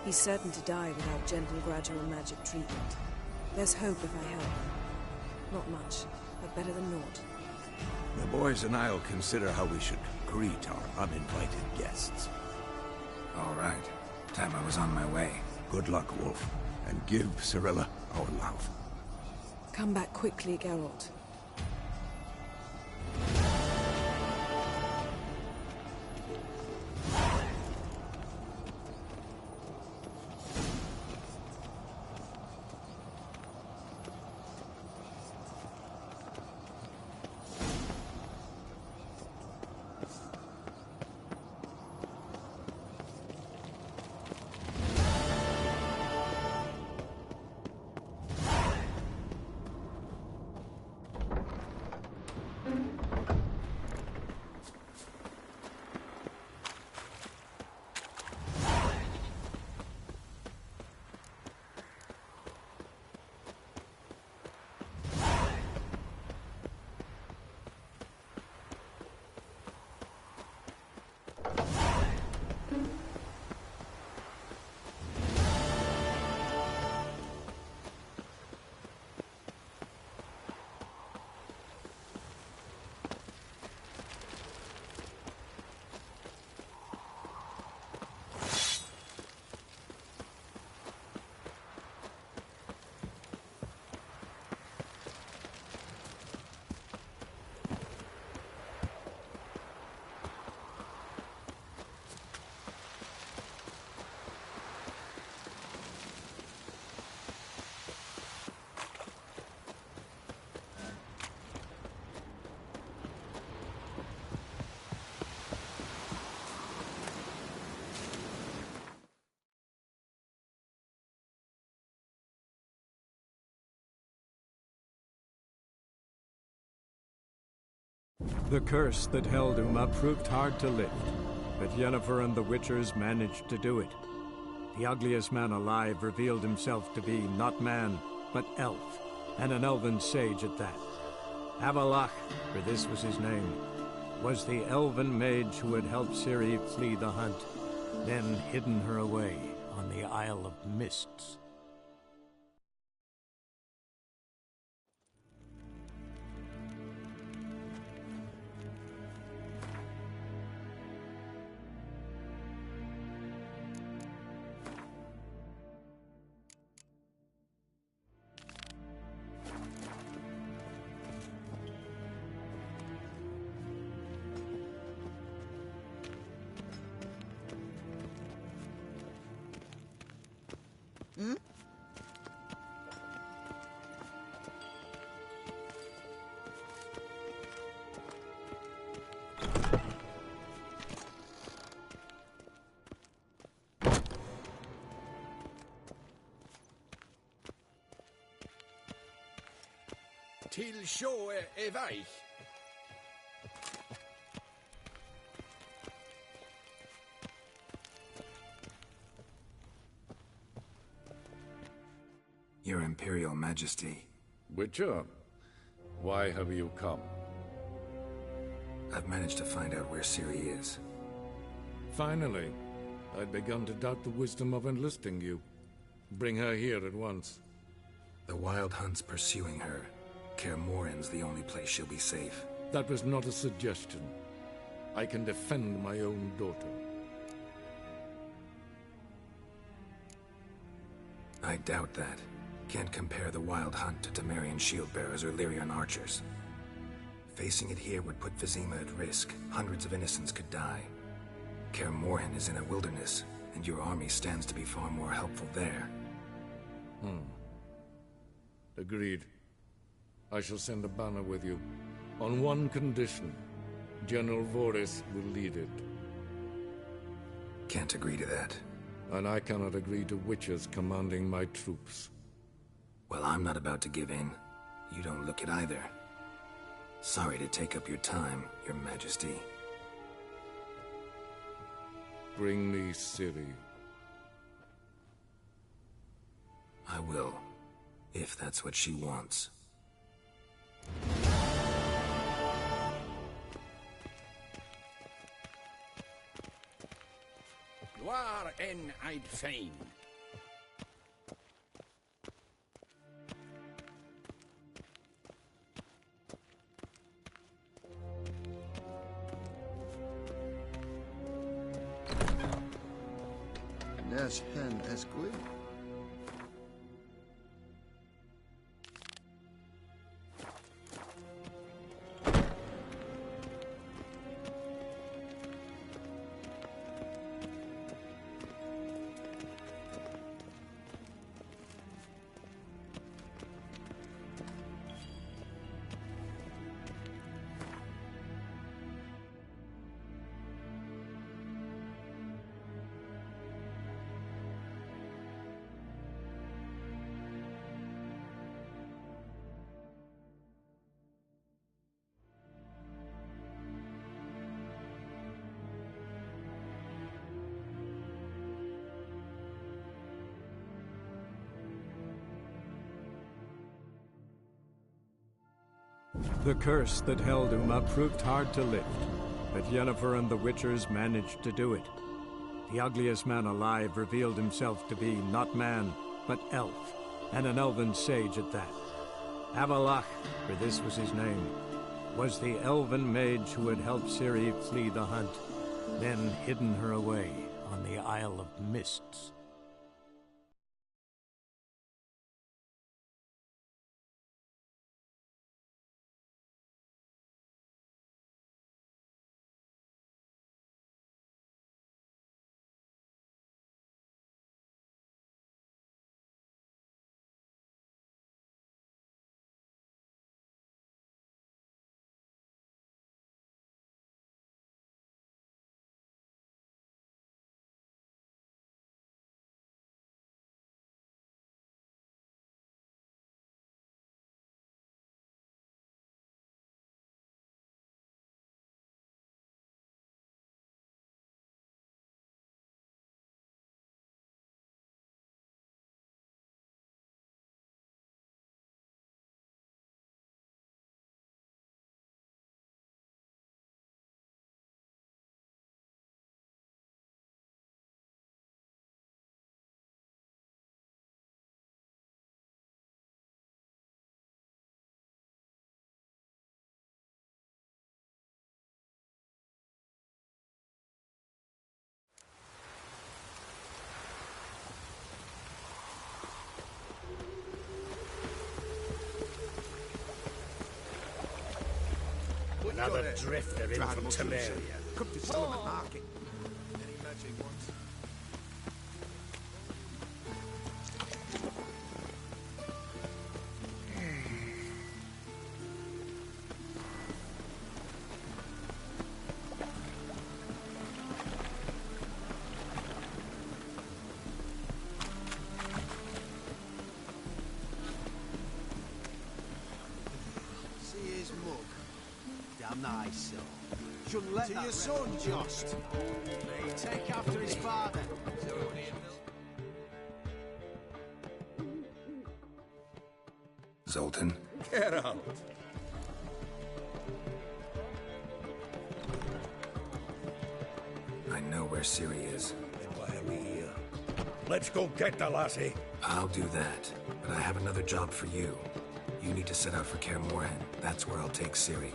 He's certain to die without gentle, gradual magic treatment. There's hope if I help. Not much, but better than naught. The boys and I'll consider how we should greet our uninvited guests. All right. Time I was on my way. Good luck, Wolf. And give Cirilla our love. Come back quickly, Geralt. The curse that held Uma proved hard to lift, but Yennefer and the Witchers managed to do it. The ugliest man alive revealed himself to be not man, but elf, and an elven sage at that. Avalok, for this was his name, was the elven mage who had helped Ciri flee the hunt, then hidden her away on the Isle of Mists. Till sjå är väg. Your Imperial Majesty. Witcher, Why have you come? I've managed to find out where Ciri is. Finally. I'd begun to doubt the wisdom of enlisting you. Bring her here at once. The Wild Hunt's pursuing her. Kaer Morhen's the only place she'll be safe. That was not a suggestion. I can defend my own daughter. I doubt that. Can't compare the Wild Hunt to Temerian shield-bearers or Lyrian archers. Facing it here would put Vizima at risk. Hundreds of innocents could die. Kaer Morhen is in a wilderness, and your army stands to be far more helpful there. Agreed. I shall send a banner with you. On one condition. General Voris will lead it. Can't agree to that. And I cannot agree to witches commanding my troops. Well, I'm not about to give in. You don't look it either. Sorry to take up your time, Your Majesty. Bring me Ciri. I will, if that's what she wants. Gloire en Eid Fein. Nes hen esgwyd. The curse that held Uma proved hard to lift, but Yennefer and the Witchers managed to do it. The ugliest man alive revealed himself to be not man, but elf, and an elven sage at that. Avalach, for this was his name, was the elven mage who had helped Ciri flee the hunt, then hidden her away on the Isle of Mists. Another drifter in from Temeria. Come to sell him at market. Any magic ones? See his mug. Damn nice, so. Shouldn't let to that your son, Jost. May take after his father. Zoltan? Get out. where Ciri is. Why are we here? Let's go get the lassie. I'll do that, but I have another job for you. You need to set out for Kaer Morhen. That's where I'll take Ciri.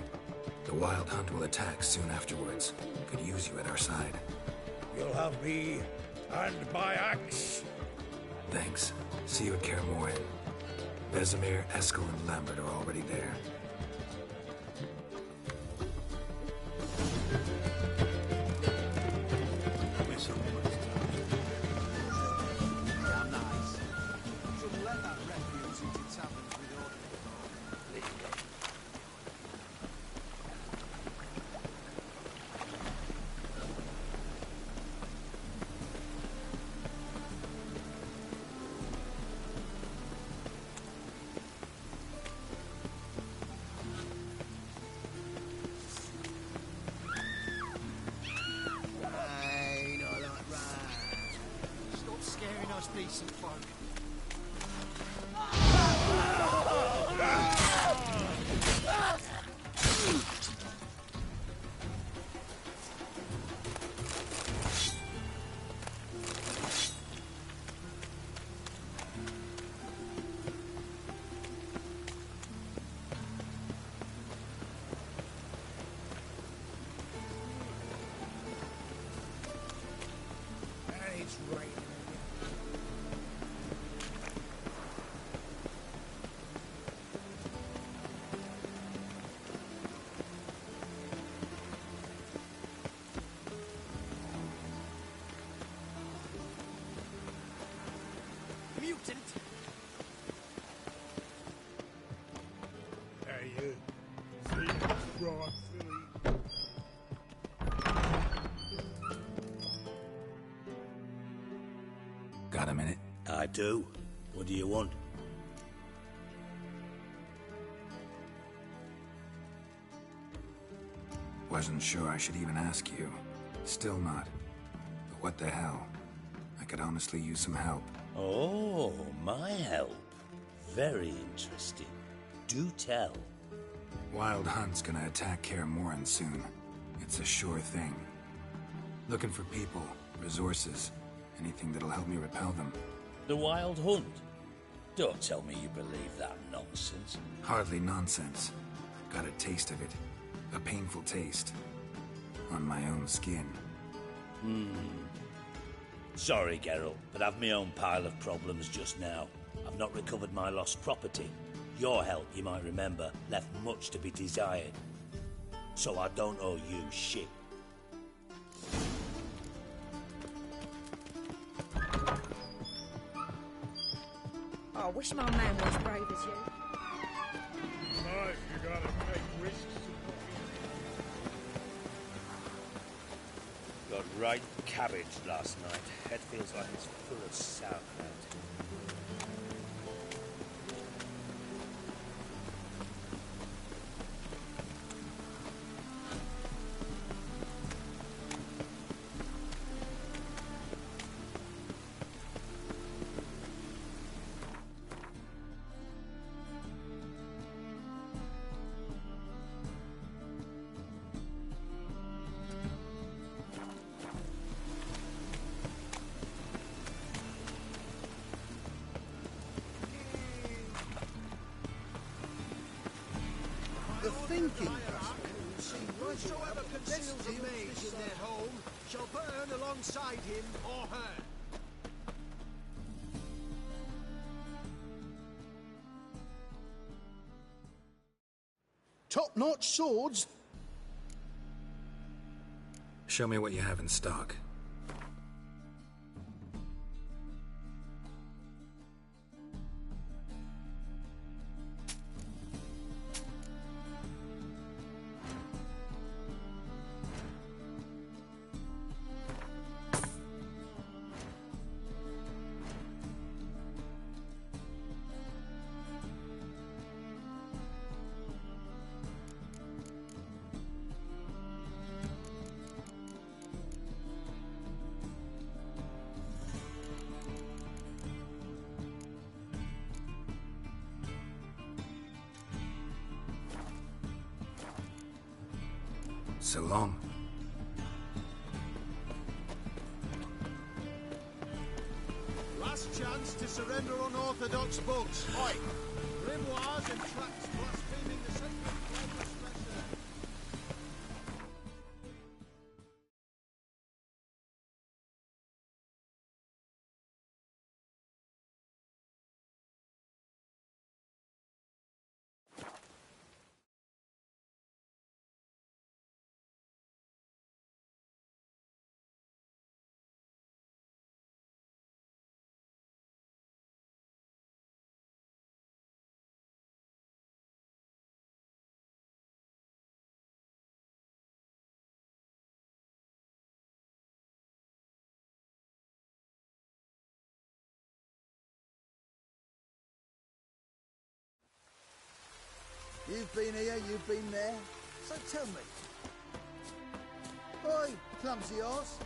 The Wild Hunt will attack soon afterwards. Could use you at our side. You'll have me and my axe. Thanks. See you at Kaer Morhen. Vesemir, Eskel, and Lambert are already there. Damn nice. Shouldn't let that refuse into taverns with ordinary folk. Hey, not like that. Stop scaring us decent folk. It's raining. Mutant! Hey, you. See? Right, Philly. Got a minute? I do. What do you want? Wasn't sure I should even ask you. Still not. But what the hell? I could honestly use some help. Oh, my help. Very interesting. Do tell. Wild Hunt's gonna attack Kaer Morhen soon. It's a sure thing. Looking for people, resources, anything that'll help me repel them. The Wild Hunt? Don't tell me you believe that nonsense. Hardly nonsense. Got a taste of it. A painful taste. On my own skin. Sorry, Geralt, but I've my own pile of problems just now. I've not recovered my lost property. Your help, you might remember, left much to be desired. So I don't owe you shit. I wish my man was brave as you. Nice, you gotta take risks. Got right cabbage last night. Head feels like it's full of sauerkraut. The thinking task. Whosoever conceals a mage in their home shall burn alongside him or her. Top-notch swords. Show me what you have in stock. So long. surrender unorthodox bugs. Oi! Grimoires and tracts blaspheming the sacred flame of Splendor. You've been here, you've been there. So tell me. Oi, clumsy horse.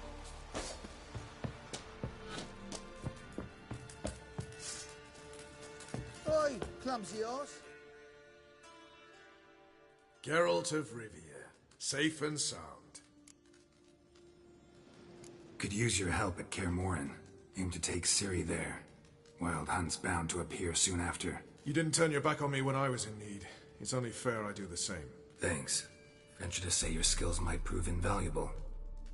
Oi, clumsy horse. Geralt of Rivia, safe and sound. Could use your help at Kaer Morhen. Aim to take Ciri there. Wild Hunt's bound to appear soon after. You didn't turn your back on me when I was in need. It's only fair I do the same. Thanks. Venture to say your skills might prove invaluable.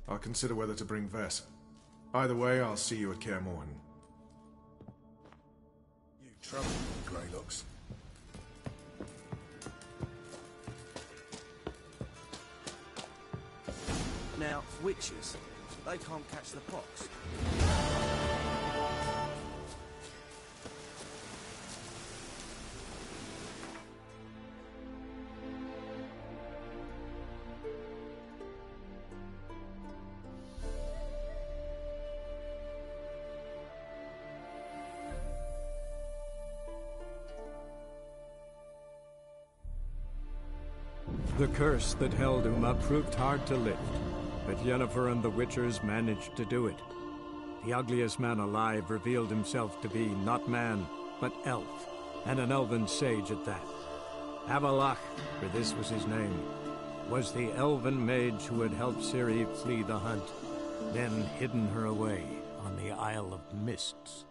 I'll consider whether to bring Vess. Either way, I'll see you at Kaer Morhen. You trouble me, Greylocks. Now, witches, they can't catch the pox. The curse that held Uma proved hard to lift, but Yennefer and the Witchers managed to do it. The ugliest man alive revealed himself to be not man, but elf, and an elven sage at that. Avalach, for this was his name, was the elven mage who had helped Ciri flee the hunt, then hidden her away on the Isle of Mists.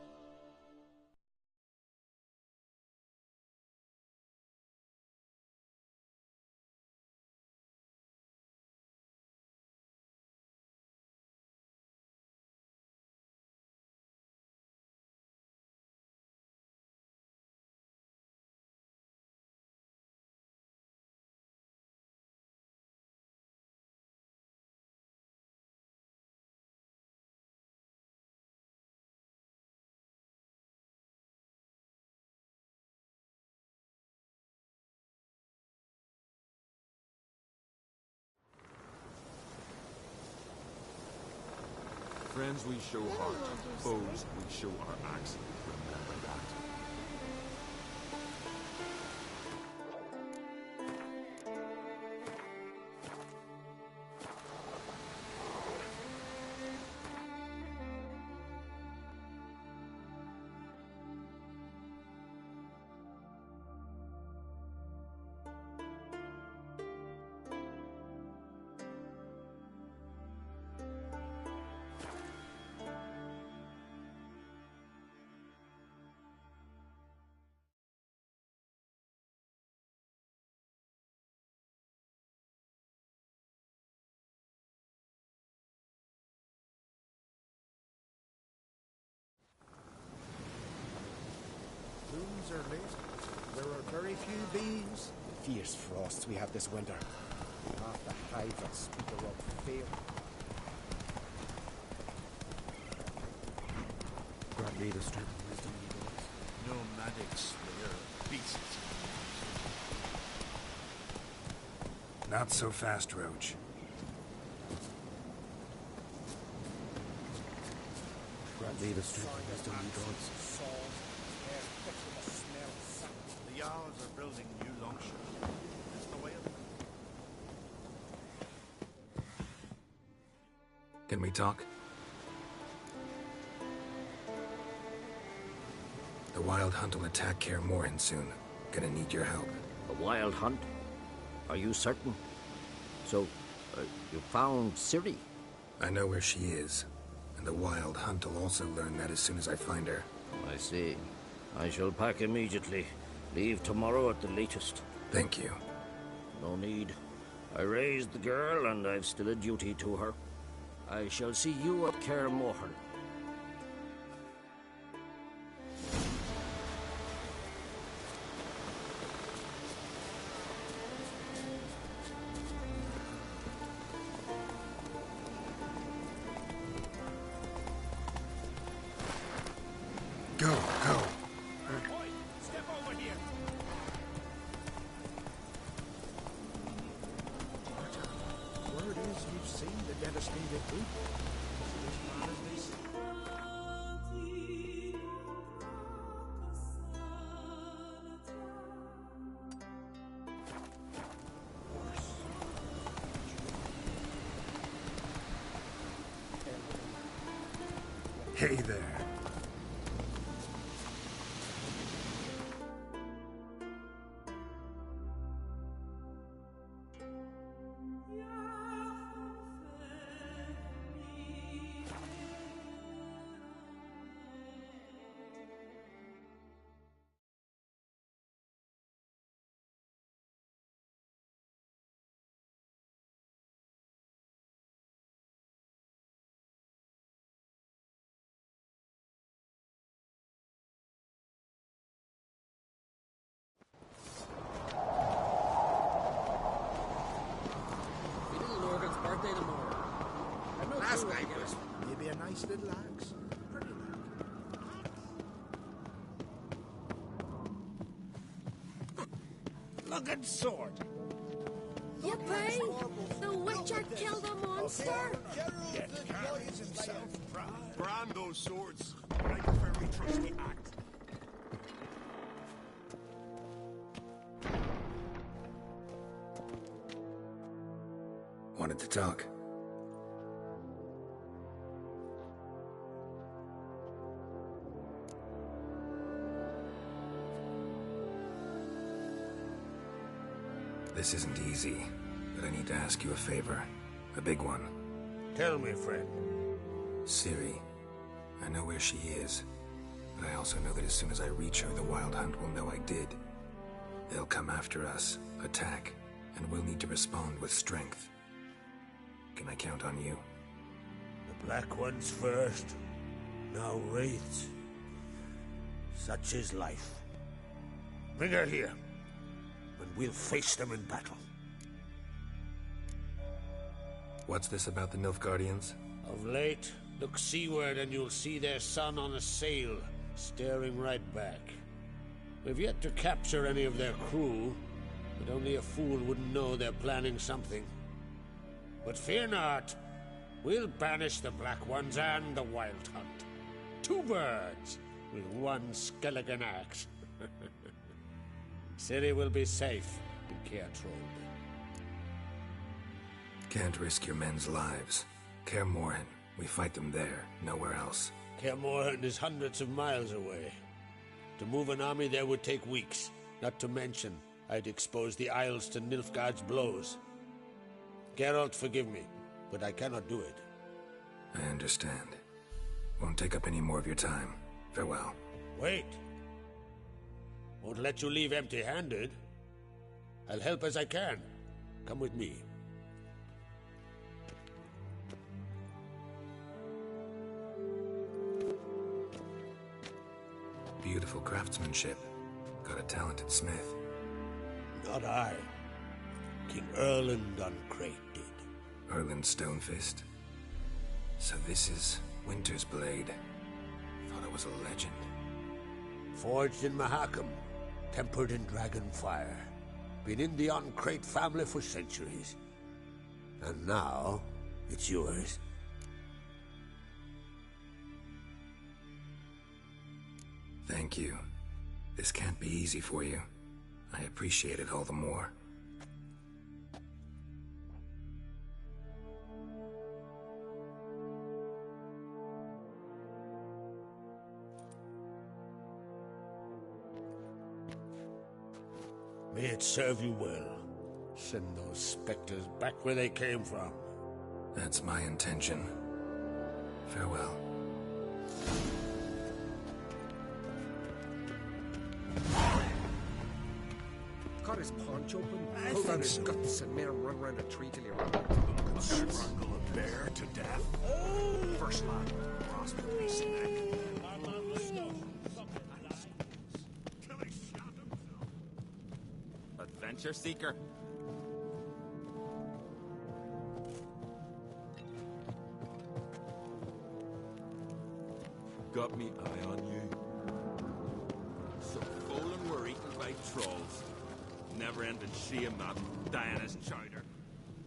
Friends we show heart, foes we show our axe. Remember that. Blooms are late. There are very few bees. Fierce frosts we have this winter. Half the hives that speak of fail. Grant me the strength and wisdom you boys. Nomadic slayer of beasts. Not so fast, Roach. Grant me the strength and wisdom you gods. The Jarls are building new longships. It's the way of the... Can we talk? The Wild Hunt will attack Kaer Morhen soon. Gonna need your help. A wild hunt? Are you certain? So, you found Ciri? I know where she is. And the Wild Hunt will also learn that as soon as I find her. I see. I shall pack immediately. Leave tomorrow at the latest. Thank you. No need. I raised the girl, and I've still a duty to her. I shall see you at Kaer Morhen. Go, go. Oi, step over here. Word is you've seen the devastated group. Hey there. Last night was maybe a nice little axe. Look at sword. Yippee! The Witcher killed a monster! Get carries himself proud. Brand those swords. Right for every trusty act. Wanted to talk. This isn't easy, but I need to ask you a favor. A big one. Tell me, friend. Ciri. I know where she is, but I also know that as soon as I reach her, the Wild Hunt will know I did. They'll come after us, attack, and we'll need to respond with strength. Can I count on you? The Black Ones first, now Wraiths. Such is life. Bring her here, and we'll face them in battle. What's this about the Nilfgaardians? Of late, look seaward and you'll see their sun on a sail, staring right back. We've yet to capture any of their crew, but only a fool wouldn't know they're planning something. But fear not, we'll banish the Black Ones and the Wild Hunt. 2 birds with 1 skeleton axe. Ciri will be safe in Kaer Trond. Can't risk your men's lives. Kaer Morhen. We fight them there, nowhere else. Kaer Morhen is hundreds of miles away. To move an army there would take weeks. Not to mention, I'd expose the Isles to Nilfgaard's blows. Geralt, forgive me, but I cannot do it. I understand. Won't take up any more of your time. Farewell. Wait. Won't let you leave empty-handed. I'll help as I can. Come with me. Beautiful craftsmanship. Got a talented smith. Not I. King Erland Uncrate did. Erland Stonefist. So this is Winter's Blade. Thought it was a legend. Forged in Mahakam. Tempered in dragon fire. Been in the Uncrate family for centuries. And now, it's yours. Thank you. This can't be easy for you. I appreciate it all the more. May it serve you well. Send those specters back where they came from. That's my intention. Farewell. Cut his paunch open, I pulled out think his so. guts, and made him run around a tree till he ran out. Strangle a bear to death? First lad, grasp a piece of neck. Adventure seeker. Got me eye on you. So full and we're eaten by trolls. Never-ending shame that Diana's chowder.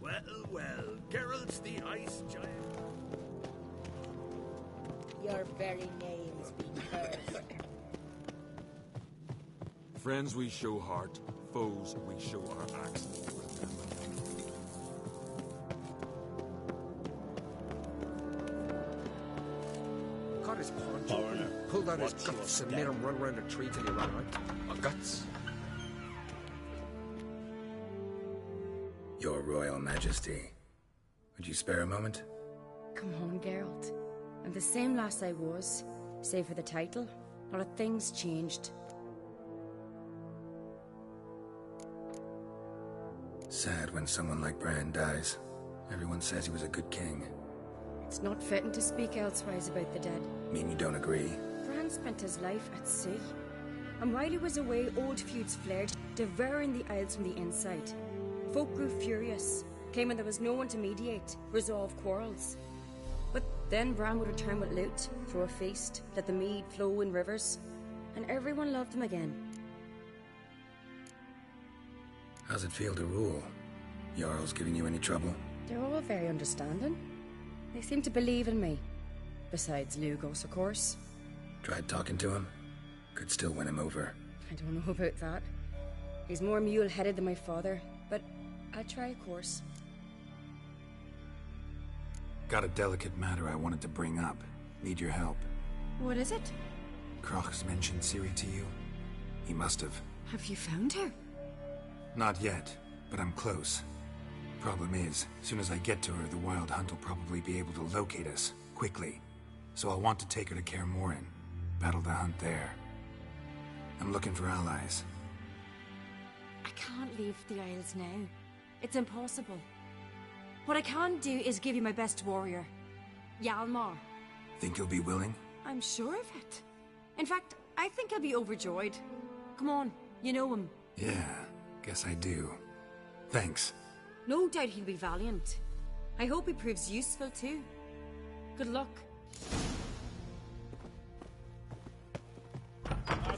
Well, well, Geralt's the ice giant. Your very name's been cursed. Friends we show heart, foes we show our axe. Cut his paunch Foreigner, open, pulled out his what's your guts, and step? made him run around a tree till he ran out. My guts. Your Royal Majesty. Would you spare a moment? Come on, Geralt. I'm the same lass I was, save for the title. A lot of things changed. Sad when someone like Bran dies. Everyone says he was a good king. It's not fitting to speak elsewise about the dead. Mean you don't agree? Bran spent his life at sea. And while he was away, old feuds flared, devouring the Isles from the inside. Folk grew furious, claiming there was no one to mediate, resolve quarrels. But then Bran would return with loot, throw a feast, let the mead flow in rivers, and everyone loved him again. How's it feel to rule? Jarl's giving you any trouble? They're all very understanding. They seem to believe in me. Besides Lugos, of course. Tried talking to him? Could still win him over. I don't know about that. He's more mule-headed than my father, but I'll try, of course. Got a delicate matter I wanted to bring up. Need your help. What is it? Croc's mentioned Ciri to you? He must have. Have you found her? Not yet, but I'm close. Problem is, as soon as I get to her, the Wild Hunt will probably be able to locate us, quickly. So I'll want to take her to Kaer Morhen. Battle the hunt there. I'm looking for allies. I can't leave the Isles now. It's impossible. What I can do is give you my best warrior, Hjalmar. Think you'll be willing? I'm sure of it. In fact, I think I'll be overjoyed. Come on, you know him. Yeah, guess I do. Thanks. No doubt he'll be valiant. I hope he proves useful too. Good luck.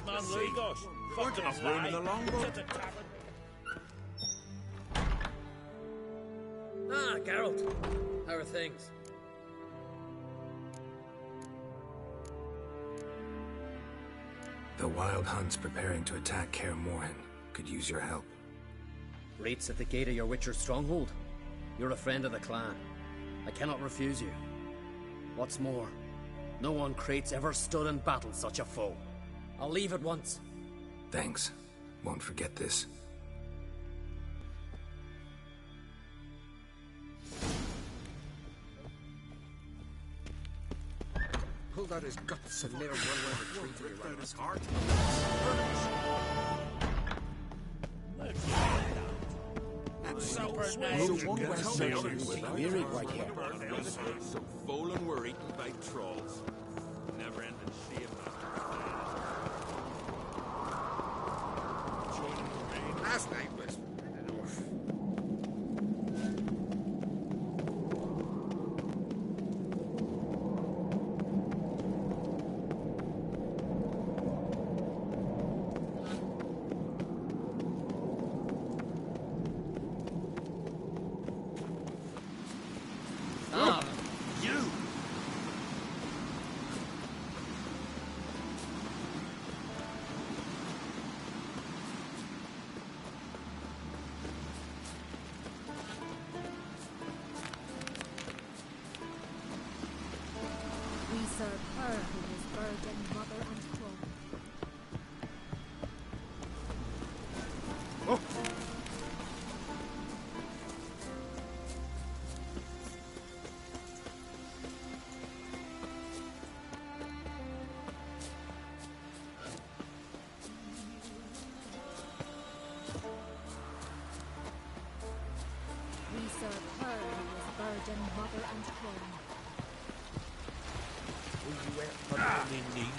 Man, Lugos. Weren't enough room in the longboat. Ah, Geralt. How are things? The Wild Hunt's preparing to attack Kaer Morhen. Could use your help. Rates at the gate of your Witcher's stronghold. You're a friend of the clan. I cannot refuse you. What's more, no one Krait's ever stood and battled such a foe. I'll leave at once. Thanks. Won't forget this. Pulled out his guts and made him run around a tree till he ran out. His heart. Weary right here. So full and we're eaten by trolls. Never-ending shame that. Last night was enough. Ah, you! serve her who was burden, mother, and throne. Will you ever be in need?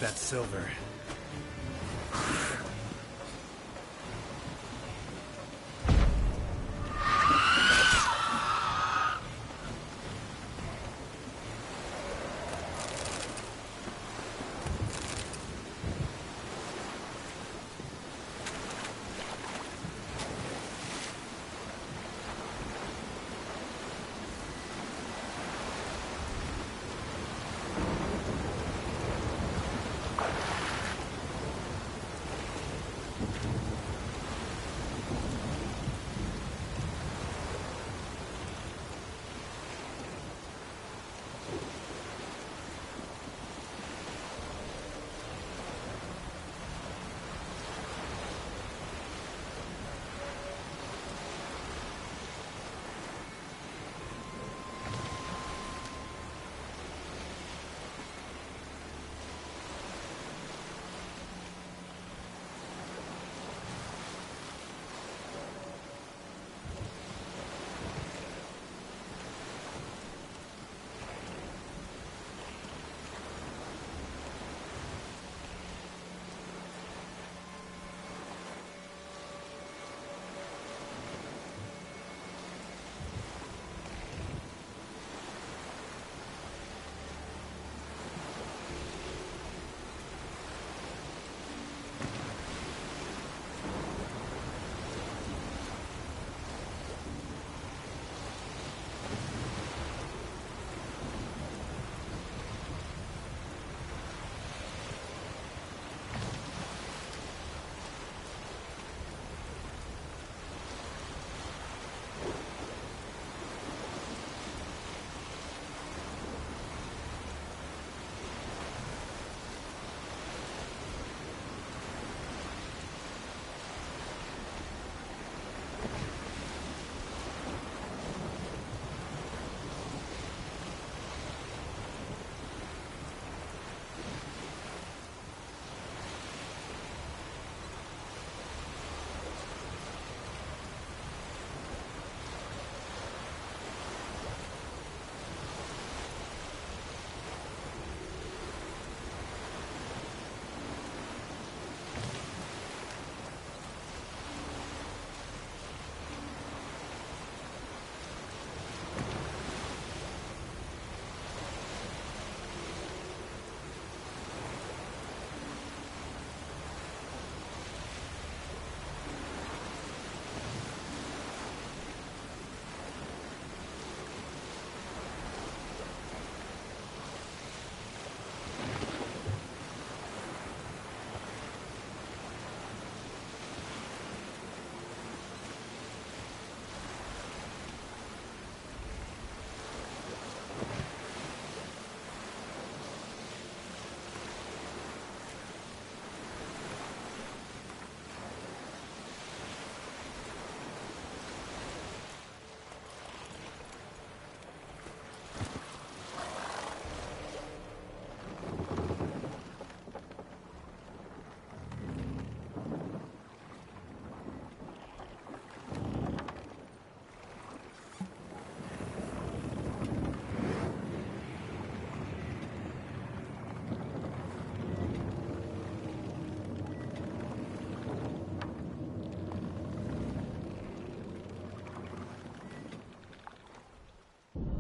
That silver.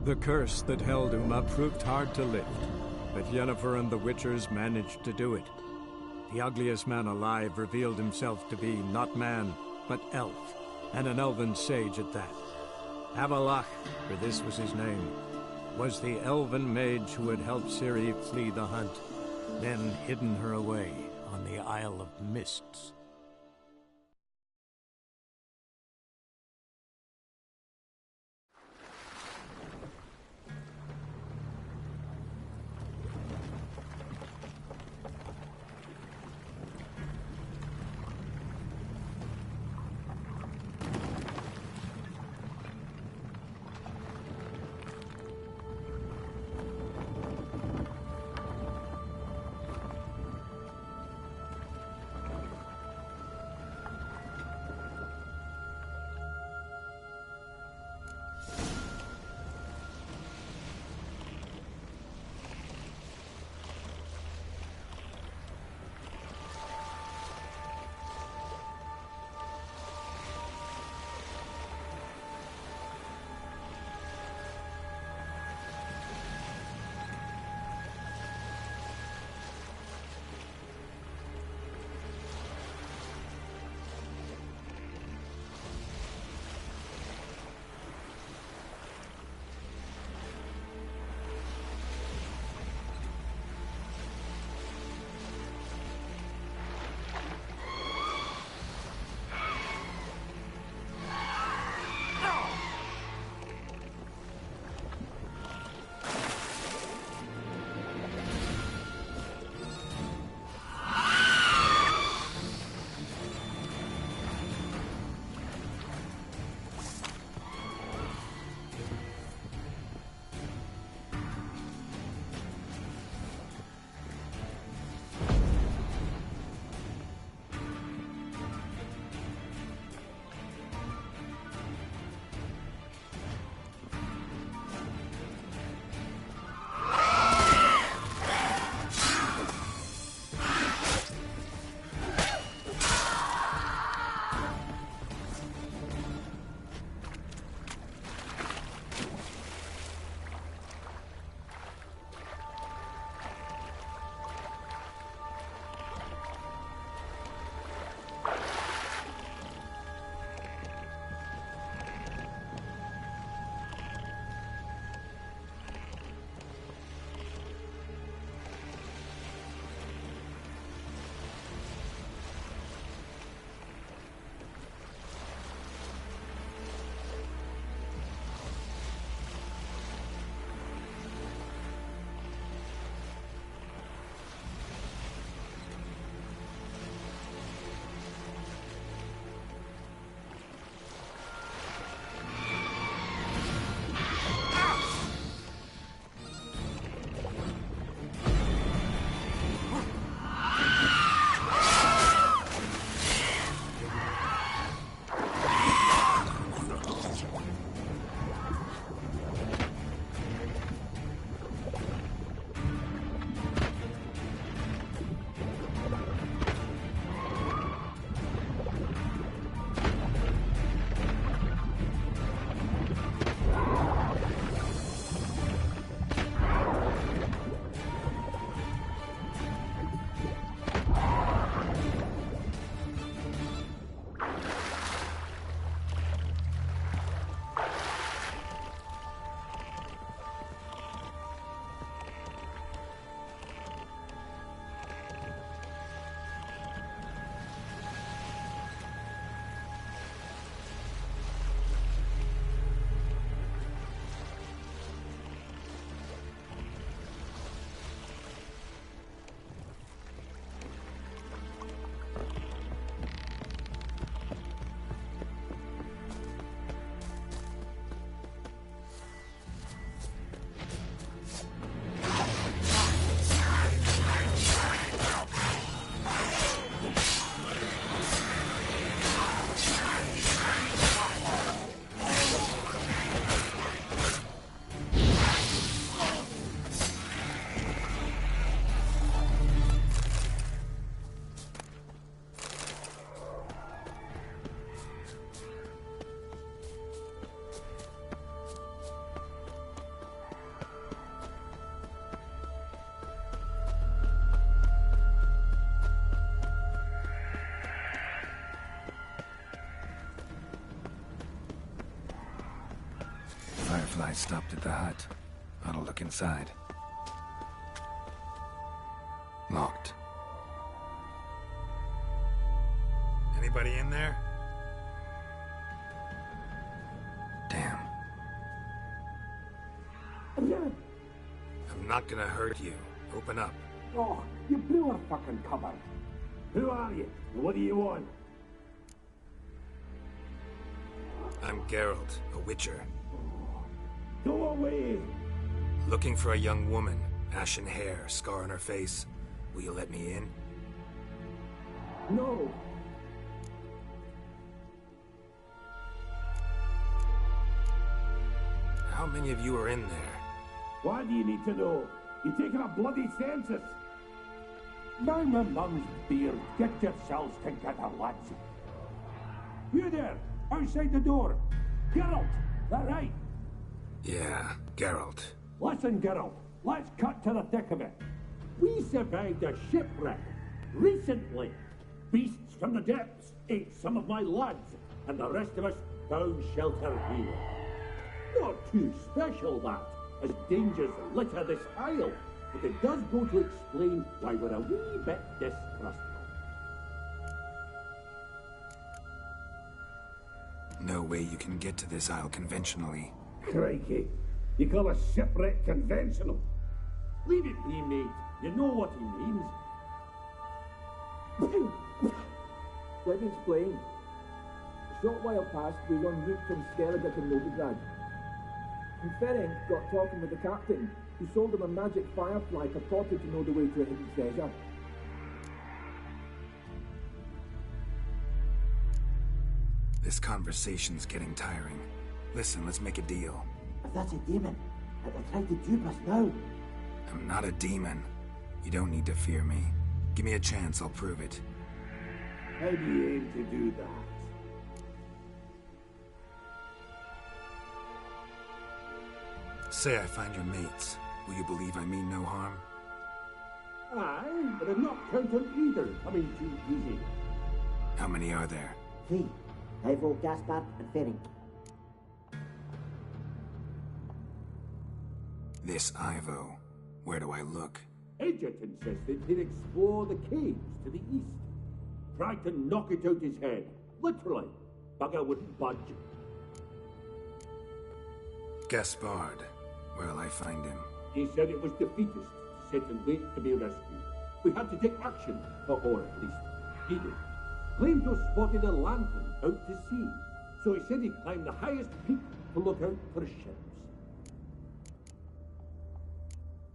The curse that held Uma proved hard to lift, but Yennefer and the Witchers managed to do it. The ugliest man alive revealed himself to be not man, but elf, and an elven sage at that. Avalach, for this was his name, was the elven mage who had helped Ciri flee the hunt, then hidden her away on the Isle of Mists. Firefly stopped at the hut. I'll look inside. Locked. Anybody in there? Damn. I'm not gonna hurt you. Open up. Oh, you blew a fucking cover. Who are you? What do you want? I'm Geralt, a witcher. Go away! Looking for a young woman. Ashen hair, scar on her face. Will you let me in? No. How many of you are in there? Why do you need to know? You're taking a bloody census. Now my mum's beard. Get yourselves together, lads. You there, outside the door. Geralt, that right? Yeah, Geralt. Listen, Geralt, let's cut to the thick of it. We survived a shipwreck recently. Beasts from the depths ate some of my lads, and the rest of us found shelter here. Not too special, that, as dangers litter this isle, but it does go to explain why we're a wee bit distrustful. No way you can get to this isle conventionally. Crikey, you call a shipwreck conventional? Leave it be, mate. You know what he means. Let me explain. A short while past, we were en route from Skellige to Novigrad. And Ferenc got talking with the captain, who sold him a magic firefly purported to know the way to a hidden treasure. This conversation's getting tiring. Listen, let's make a deal. If that's a demon, they're trying to dupe us now. I'm not a demon. You don't need to fear me. Give me a chance, I'll prove it. How do you aim to do that? Say I find your mates. Will you believe I mean no harm? Aye, but I'm not counting either coming too easy. How many are there? 3. Ivo, Gaspard, and Ferenc. This Ivo. Where do I look? Edget insisted he'd explore the caves to the east. Tried to knock it out his head. Literally. Bugger wouldn't budge. Gaspard. Where'll I find him? He said it was defeatist, set and wait to be rescued. We had to take action, or at least he did. Claimed to have spotted a lantern out to sea, so he said he'd climb the highest peak to look out for ships.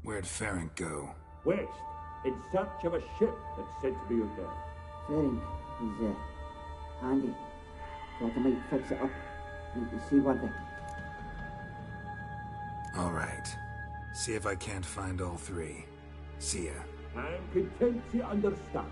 Where'd Ferenc go? West, in search of a ship that's said to be out there. Ferenc is handy. Thought I might fix it up. Need to see one thing. All right. See if I can't find all 3. See ya. I'm content to understand.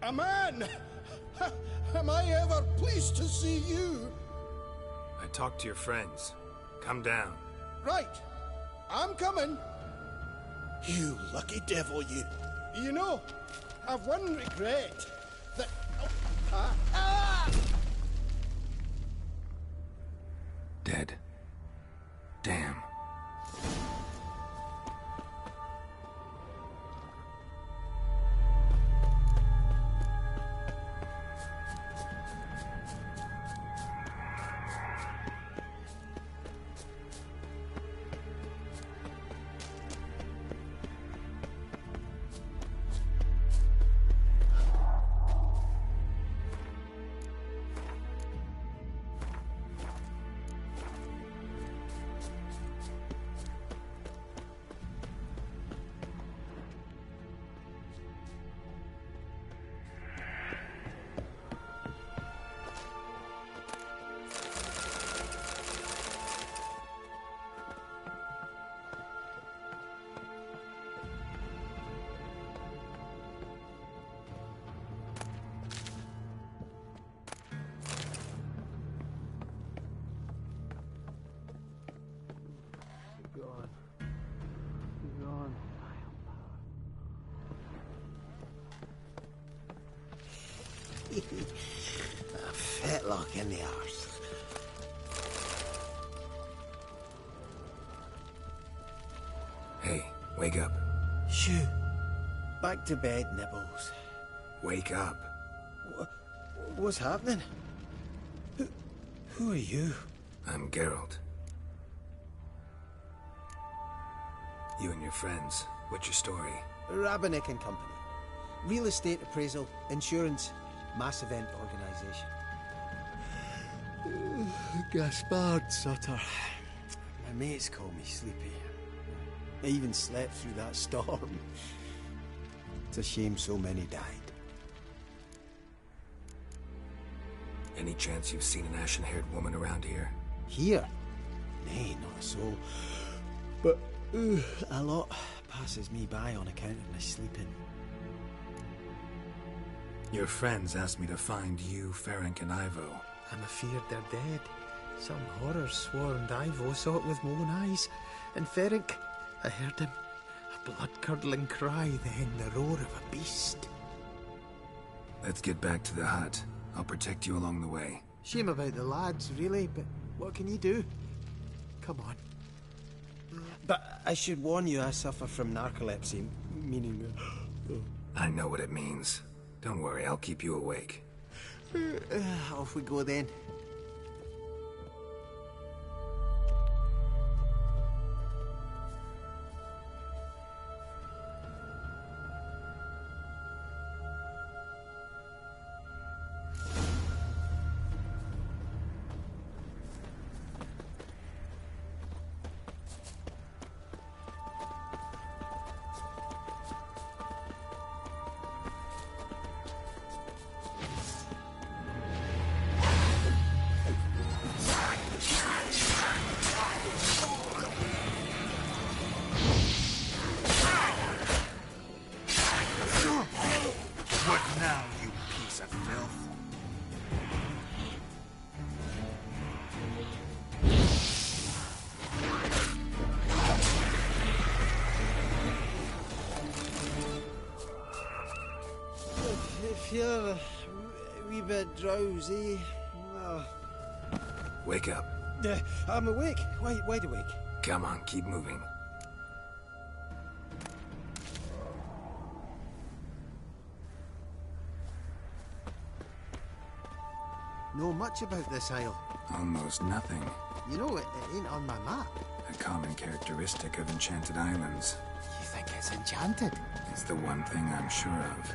A man! Am I ever pleased to see you? I talked to your friends. Come down. Right. I'm coming. You lucky devil, you. You know, I've one regret. That... Dead. Damn. A fetlock in the arse. Hey, wake up. Shoo. Back to bed, Nibbles. Wake up. What's happening? Who are you? I'm Geralt. You and your friends, what's your story? Rabbinick and Company. Real estate appraisal, insurance, mass event organisation. Gaspard Sutter. My mates call me Sleepy. I even slept through that storm. It's a shame so many died. Any chance you've seen an ashen-haired woman around here? Here? Nay, not a soul. But a lot passes me by on account of my sleeping. Your friends asked me to find you, Ferenc, and Ivo. I'm afeard they're dead. Some horror swarmed Ivo, saw it with my own eyes. And Ferenc, I heard him. A blood-curdling cry, then the roar of a beast. Let's get back to the hut. I'll protect you along the way. Shame about the lads, really, but what can you do? Come on. But I should warn you, I suffer from narcolepsy, meaning... I know what it means. Don't worry, I'll keep you awake. Off we go then. Feel a wee bit drowsy. Wake up. I'm awake. Wide awake. Come on, keep moving. Know much about this isle? Almost nothing. You know, it ain't on my map. A common characteristic of enchanted islands. You think it's enchanted? It's the one thing I'm sure of.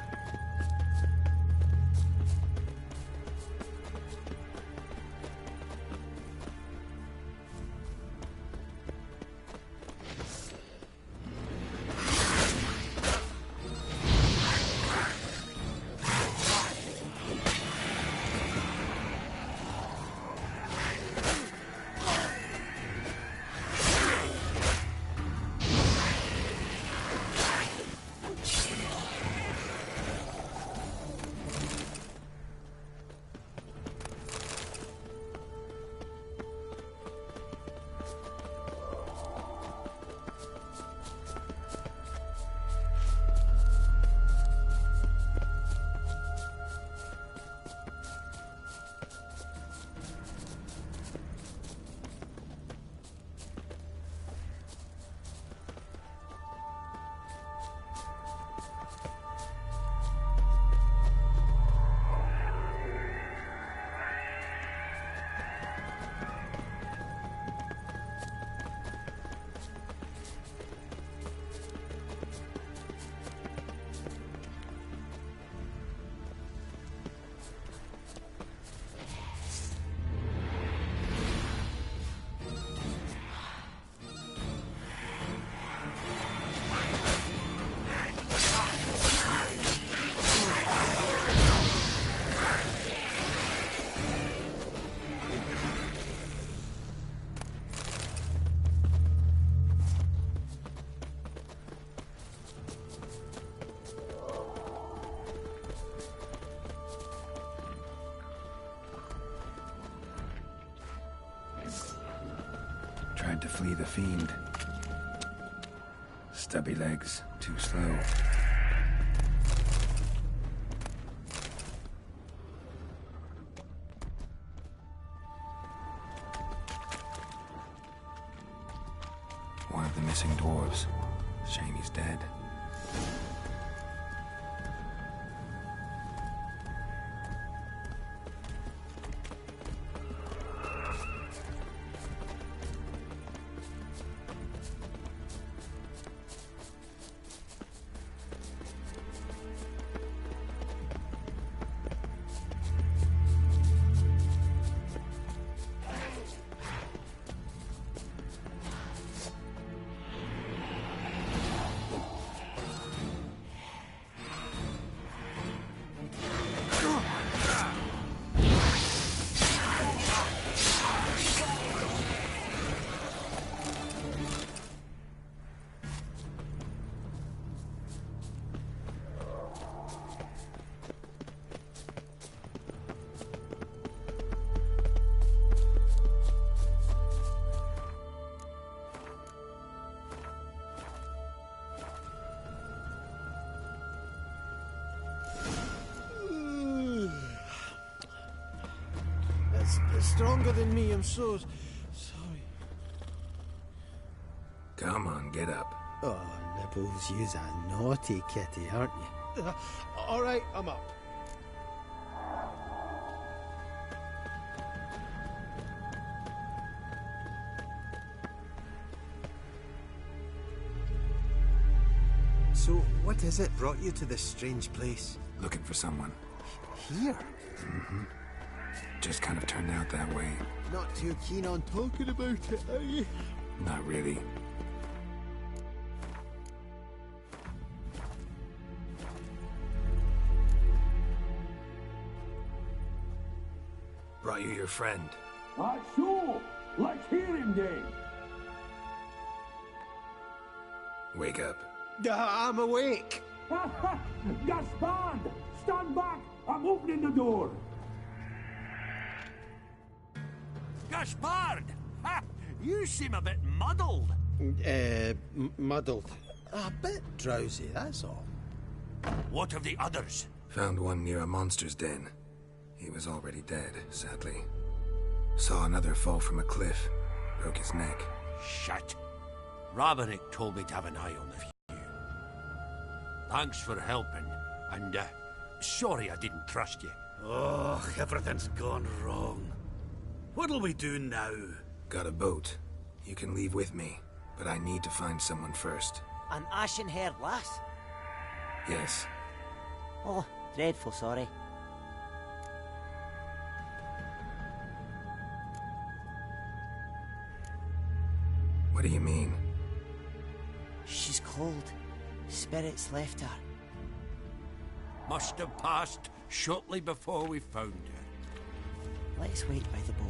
to flee the fiend. Stubby legs, too slow. One of the missing dwarves. Shame he's dead. It's stronger than me, I'm so sorry. Come on, get up. Oh, Nibbles, you's a naughty kitty, aren't you? All right, I'm up. So, what is it brought you to this strange place? Looking for someone. Here? Mm-hmm. Just kind of turned out that way. Not too keen on talking about it, are you? Not really. Brought you your friend. So, let's hear him then. Wake up. I'm awake. Gaspard! Stand back! I'm opening the door. Gaspard! Ha! You seem a bit muddled. Muddled. A bit drowsy, that's all. What of the others? Found one near a monster's den. He was already dead, sadly. Saw another fall from a cliff. Broke his neck. Shit. Roderick told me to have an eye on the few. Thanks for helping, and sorry I didn't trust you. Oh, everything's gone wrong. What'll we do now? Got a boat. You can leave with me, but I need to find someone first. An ashen-haired lass? Yes. Oh, dreadful sorry. What do you mean? She's cold. Spirits left her. Must have passed shortly before we found her. Let's wait by the boat.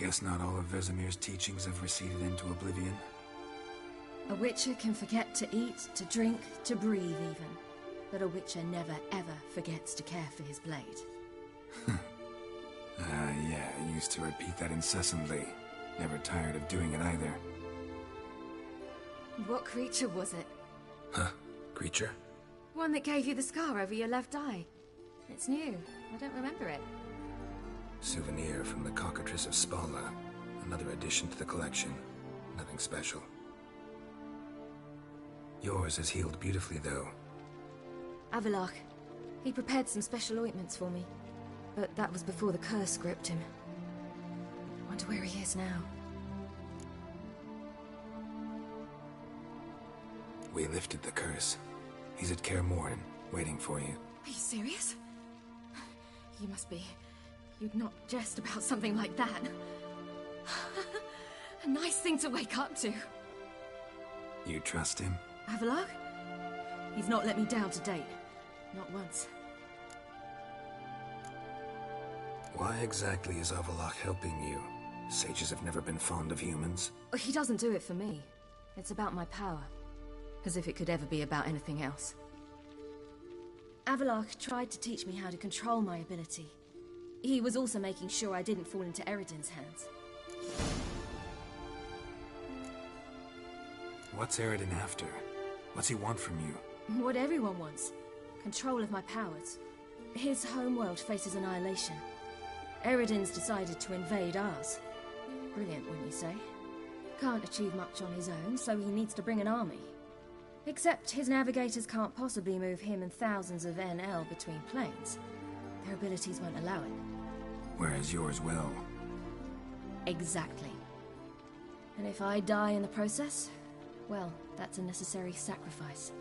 Guess not all of Vesemir's teachings have receded into oblivion. A witcher can forget to eat, to drink, to breathe even. But a witcher never ever forgets to care for his blade. Yeah, I used to repeat that incessantly. Never tired of doing it either. What creature was it? Huh? Creature? One that gave you the scar over your left eye. It's new. I don't remember it. Souvenir from the cockatrice of Spalna. Another addition to the collection. Nothing special. Yours has healed beautifully, though. Avalok. He prepared some special ointments for me. But that was before the curse gripped him. Wonder where he is now. We lifted the curse. He's at Kaer Morhen, waiting for you. Are you serious? You must be. You'd not jest about something like that. A nice thing to wake up to. You trust him? Avalok? He's not let me down to date. Not once. Why exactly is Avalok helping you? Sages have never been fond of humans. He doesn't do it for me. It's about my power. As if it could ever be about anything else. Avalok tried to teach me how to control my ability. He was also making sure I didn't fall into Eredin's hands. What's Eredin after? What's he want from you? What everyone wants. Control of my powers. His homeworld faces annihilation. Eredin's decided to invade ours. Brilliant, wouldn't you say? Can't achieve much on his own, so he needs to bring an army. Except his navigators can't possibly move him and thousands of NL between planes. Their abilities won't allow it. Whereas yours will. Exactly. And if I die in the process, well, that's a necessary sacrifice.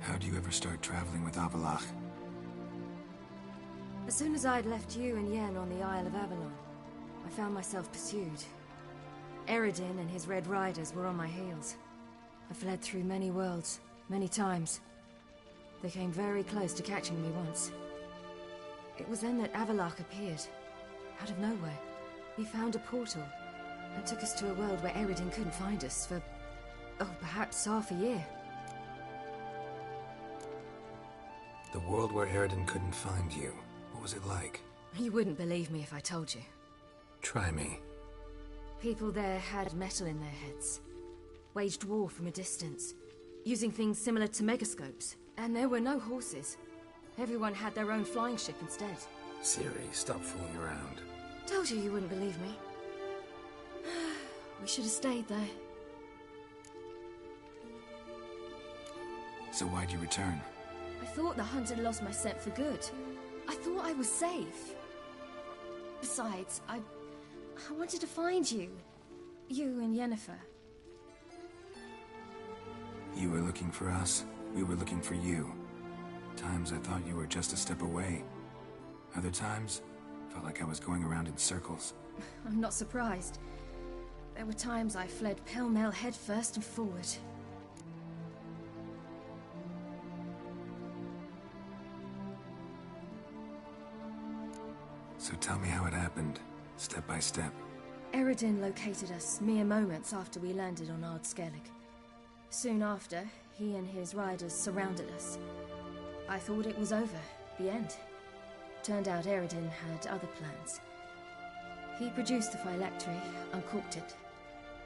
How do you ever start traveling with Avalok? As soon as I'd left you and Yen on the Isle of Avalon, I found myself pursued. Eredin and his Red Riders were on my heels. I fled through many worlds, many times. They came very close to catching me once. It was then that Avalok appeared, out of nowhere. He found a portal, and took us to a world where Eredin couldn't find us for, perhaps half a year. The world where Eredin couldn't find you. What was it like? You wouldn't believe me if I told you. Try me. People there had metal in their heads. Waged war from a distance, using things similar to megascopes. And there were no horses. Everyone had their own flying ship instead. Ciri, stop fooling around. Told you you wouldn't believe me. We should have stayed there. So why'd you return? I thought the hunt had lost my scent for good. I thought I was safe. Besides, I wanted to find you. You and Yennefer. You were looking for us. We were looking for you. Times I thought you were just a step away. Other times, felt like I was going around in circles. I'm not surprised. There were times I fled pell-mell headfirst and forward. So tell me how it happened, step by step. Eredin located us mere moments after we landed on Ard Skellig. Soon after, he and his riders surrounded us. I thought it was over, the end. Turned out Eredin had other plans. He produced the phylactery, uncorked it.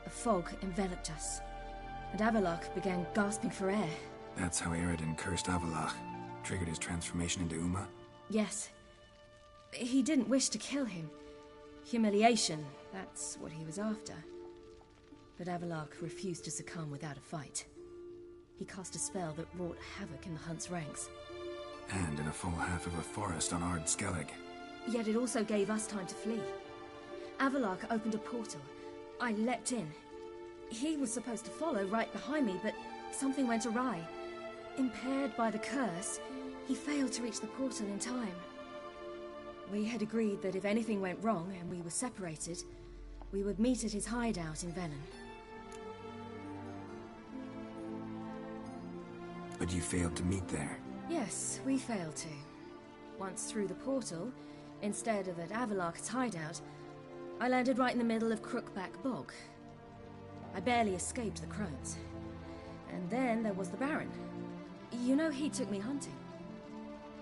A fog enveloped us, and Avalok began gasping for air. That's how Eredin cursed Avalok, triggered his transformation into Uma? Yes. He didn't wish to kill him. Humiliation, that's what he was after. But Avalok refused to succumb without a fight. He cast a spell that wrought havoc in the hunt's ranks. And in a full half of a forest on Ard Skellig. Yet it also gave us time to flee. Avalok opened a portal. I leapt in. He was supposed to follow right behind me, but something went awry. Impaired by the curse, he failed to reach the portal in time. We had agreed that if anything went wrong and we were separated, we would meet at his hideout in Velen. But you failed to meet there. Yes, we failed to. once through the portal, instead of at Avalok's hideout, I landed right in the middle of Crookback Bog. I barely escaped the crones. And then there was the Baron. You know, he took me hunting.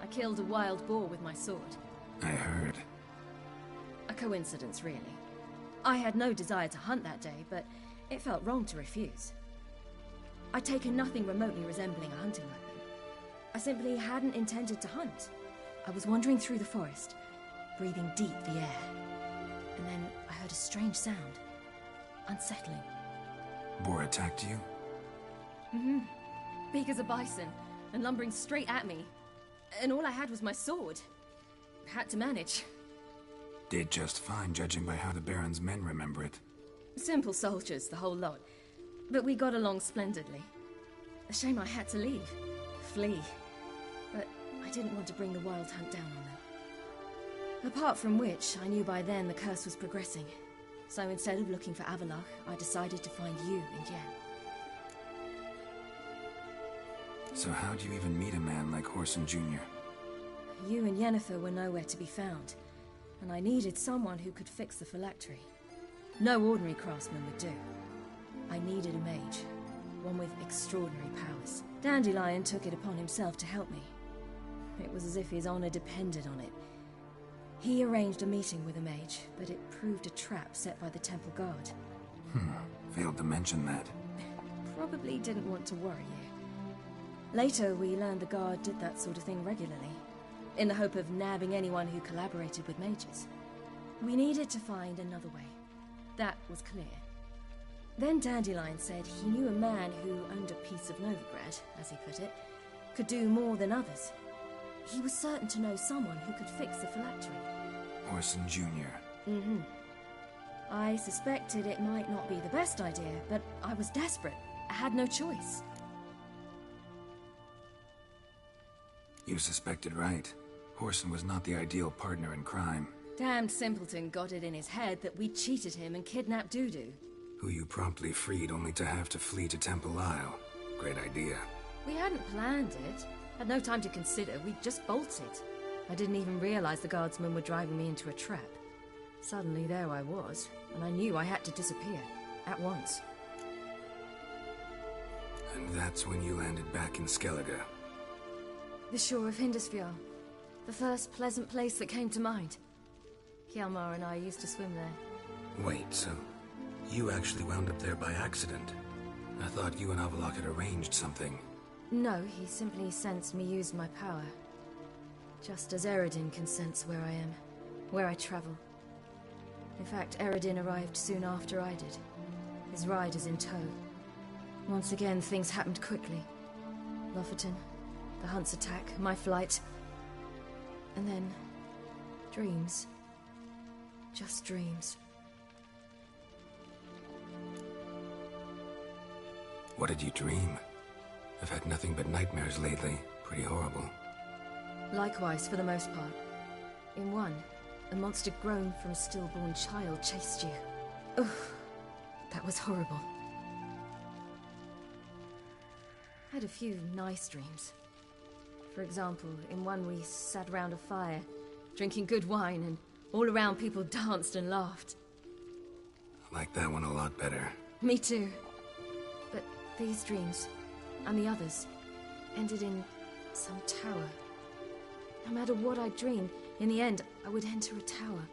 I killed a wild boar with my sword. I heard. A coincidence, really. I had no desire to hunt that day, but it felt wrong to refuse. I'd taken nothing remotely resembling a hunting weapon. I simply hadn't intended to hunt. I was wandering through the forest, breathing deep the air. And then I heard a strange sound. Unsettling. Boar attacked you? Mm-hmm. Big as a bison, and lumbering straight at me. And all I had was my sword. Had to manage. Did just fine, judging by how the Baron's men remember it. Simple soldiers, the whole lot. But we got along splendidly. A shame I had to leave. Flee. But I didn't want to bring the wild hunt down on them. Apart from which, I knew by then the curse was progressing. So instead of looking for Avalok, I decided to find you and Yen. So how'd you even meet a man like Horson Jr.? You and Yennefer were nowhere to be found, and I needed someone who could fix the phylactery. No ordinary craftsman would do. I needed a mage, one with extraordinary powers. Dandelion took it upon himself to help me. It was as if his honor depended on it. He arranged a meeting with a mage, but it proved a trap set by the temple guard. Failed to mention that. Probably didn't want to worry you. Later, we learned the guard did that sort of thing regularly, in the hope of nabbing anyone who collaborated with mages. We needed to find another way. That was clear. Then Dandelion said he knew a man who owned a piece of Novigrad, as he put it, could do more than others. He was certain to know someone who could fix the phylactery. Horson Jr. Mm-hmm. I suspected it might not be the best idea, but I was desperate. I had no choice. You suspected right. Horson was not the ideal partner in crime. Damned simpleton got it in his head that we cheated him and kidnapped Dudu. Who you promptly freed only to have to flee to Temple Isle. Great idea. We hadn't planned it. Had no time to consider. We just bolted. I didn't even realize the guardsmen were driving me into a trap. Suddenly there I was, and I knew I had to disappear. At once. And that's when you landed back in Skellige. The shore of Hindisfjall. The first pleasant place that came to mind. Hjalmar and I used to swim there. Wait, so you actually wound up there by accident? I thought you and Avalok had arranged something. No, he simply sensed me use my power. Just as Eredin can sense where I am, where I travel. In fact, Eredin arrived soon after I did. His riders in tow. Once again, things happened quickly. Lofoten, the hunt's attack, my flight. And then, dreams. Just dreams. What did you dream? I've had nothing but nightmares lately. Pretty horrible. Likewise, for the most part. In one, a monster grown from a stillborn child chased you. Ugh, that was horrible. I had a few nice dreams. For example, in one we sat around a fire, drinking good wine, and all around people danced and laughed. I like that one a lot better. Me too. But these dreams, and the others, ended in some tower. No matter what I dreamed, in the end, I would enter a tower.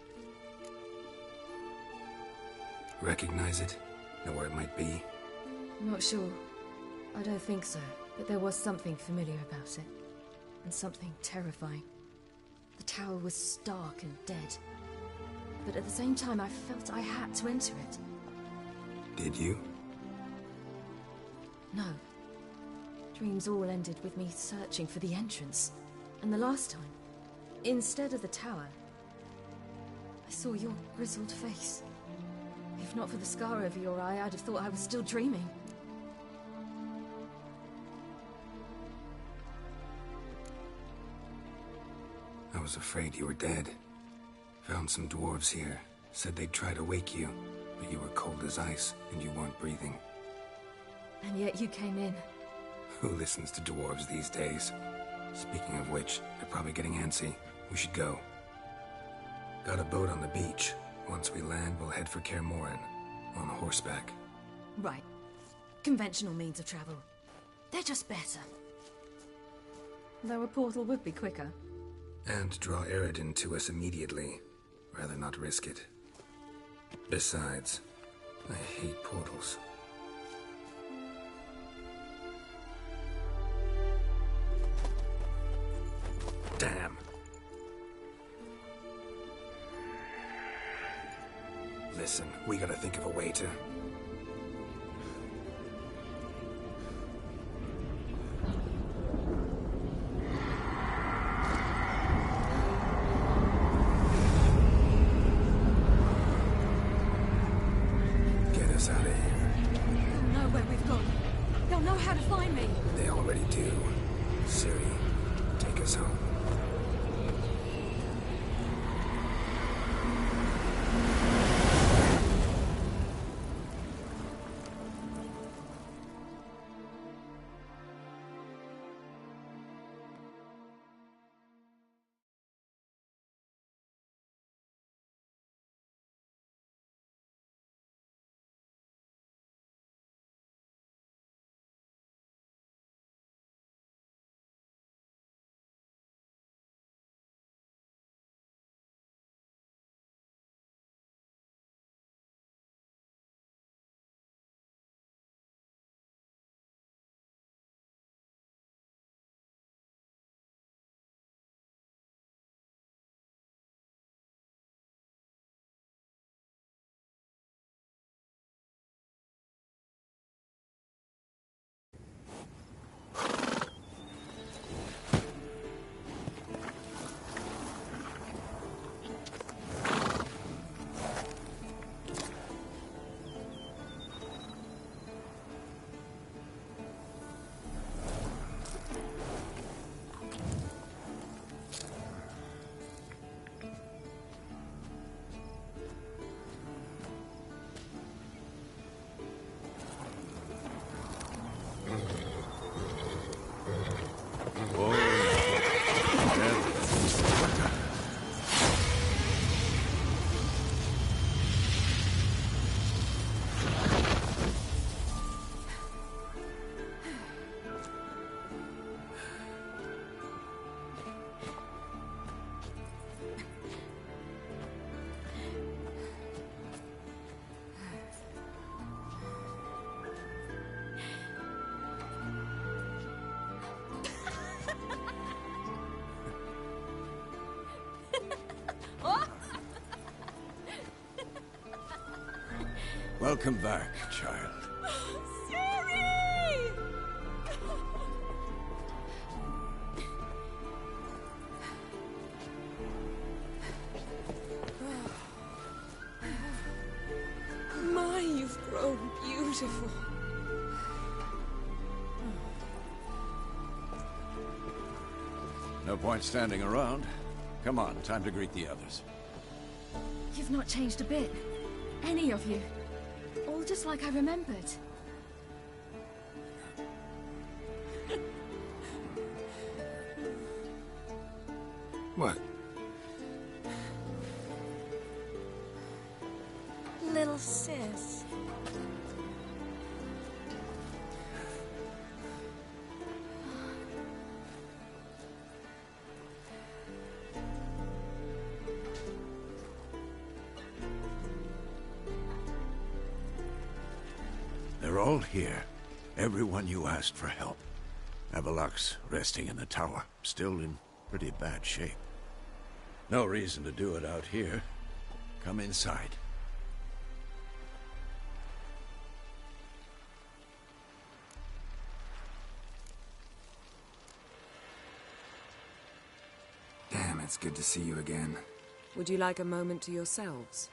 Recognize it? Know where it might be? Not sure. I don't think so. But there was something familiar about it. And something terrifying. The tower was stark and dead. But at the same time, I felt I had to enter it. Did you? No. Dreams all ended with me searching for the entrance. And the last time, instead of the tower, I saw your grizzled face. If not for the scar over your eye, I'd have thought I was still dreaming. I was afraid you were dead. Found some dwarves here. Said they'd try to wake you, but you were cold as ice and you weren't breathing. And yet you came in. Who listens to dwarves these days? Speaking of which, they're probably getting antsy. We should go. Got a boat on the beach. Once we land, we'll head for Kaer Morhen, on horseback. Right. Conventional means of travel. They're just better. Though a portal would be quicker. And draw Eridan to us immediately. Rather not risk it. Besides, I hate portals. Damn. Listen, we gotta think of a way to... get us out of here. They'll know where we've gone. They'll know how to find me. They already do. Ciri, take us home. Welcome back, child. Ciri! My, you've grown beautiful. No point standing around. Come on, time to greet the others. You've not changed a bit. Any of you. All just like I remembered. What? Little sis. They're all here. Everyone you asked for help. Avalok's resting in the tower, still in pretty bad shape. No reason to do it out here. Come inside. Damn, it's good to see you again. Would you like a moment to yourselves?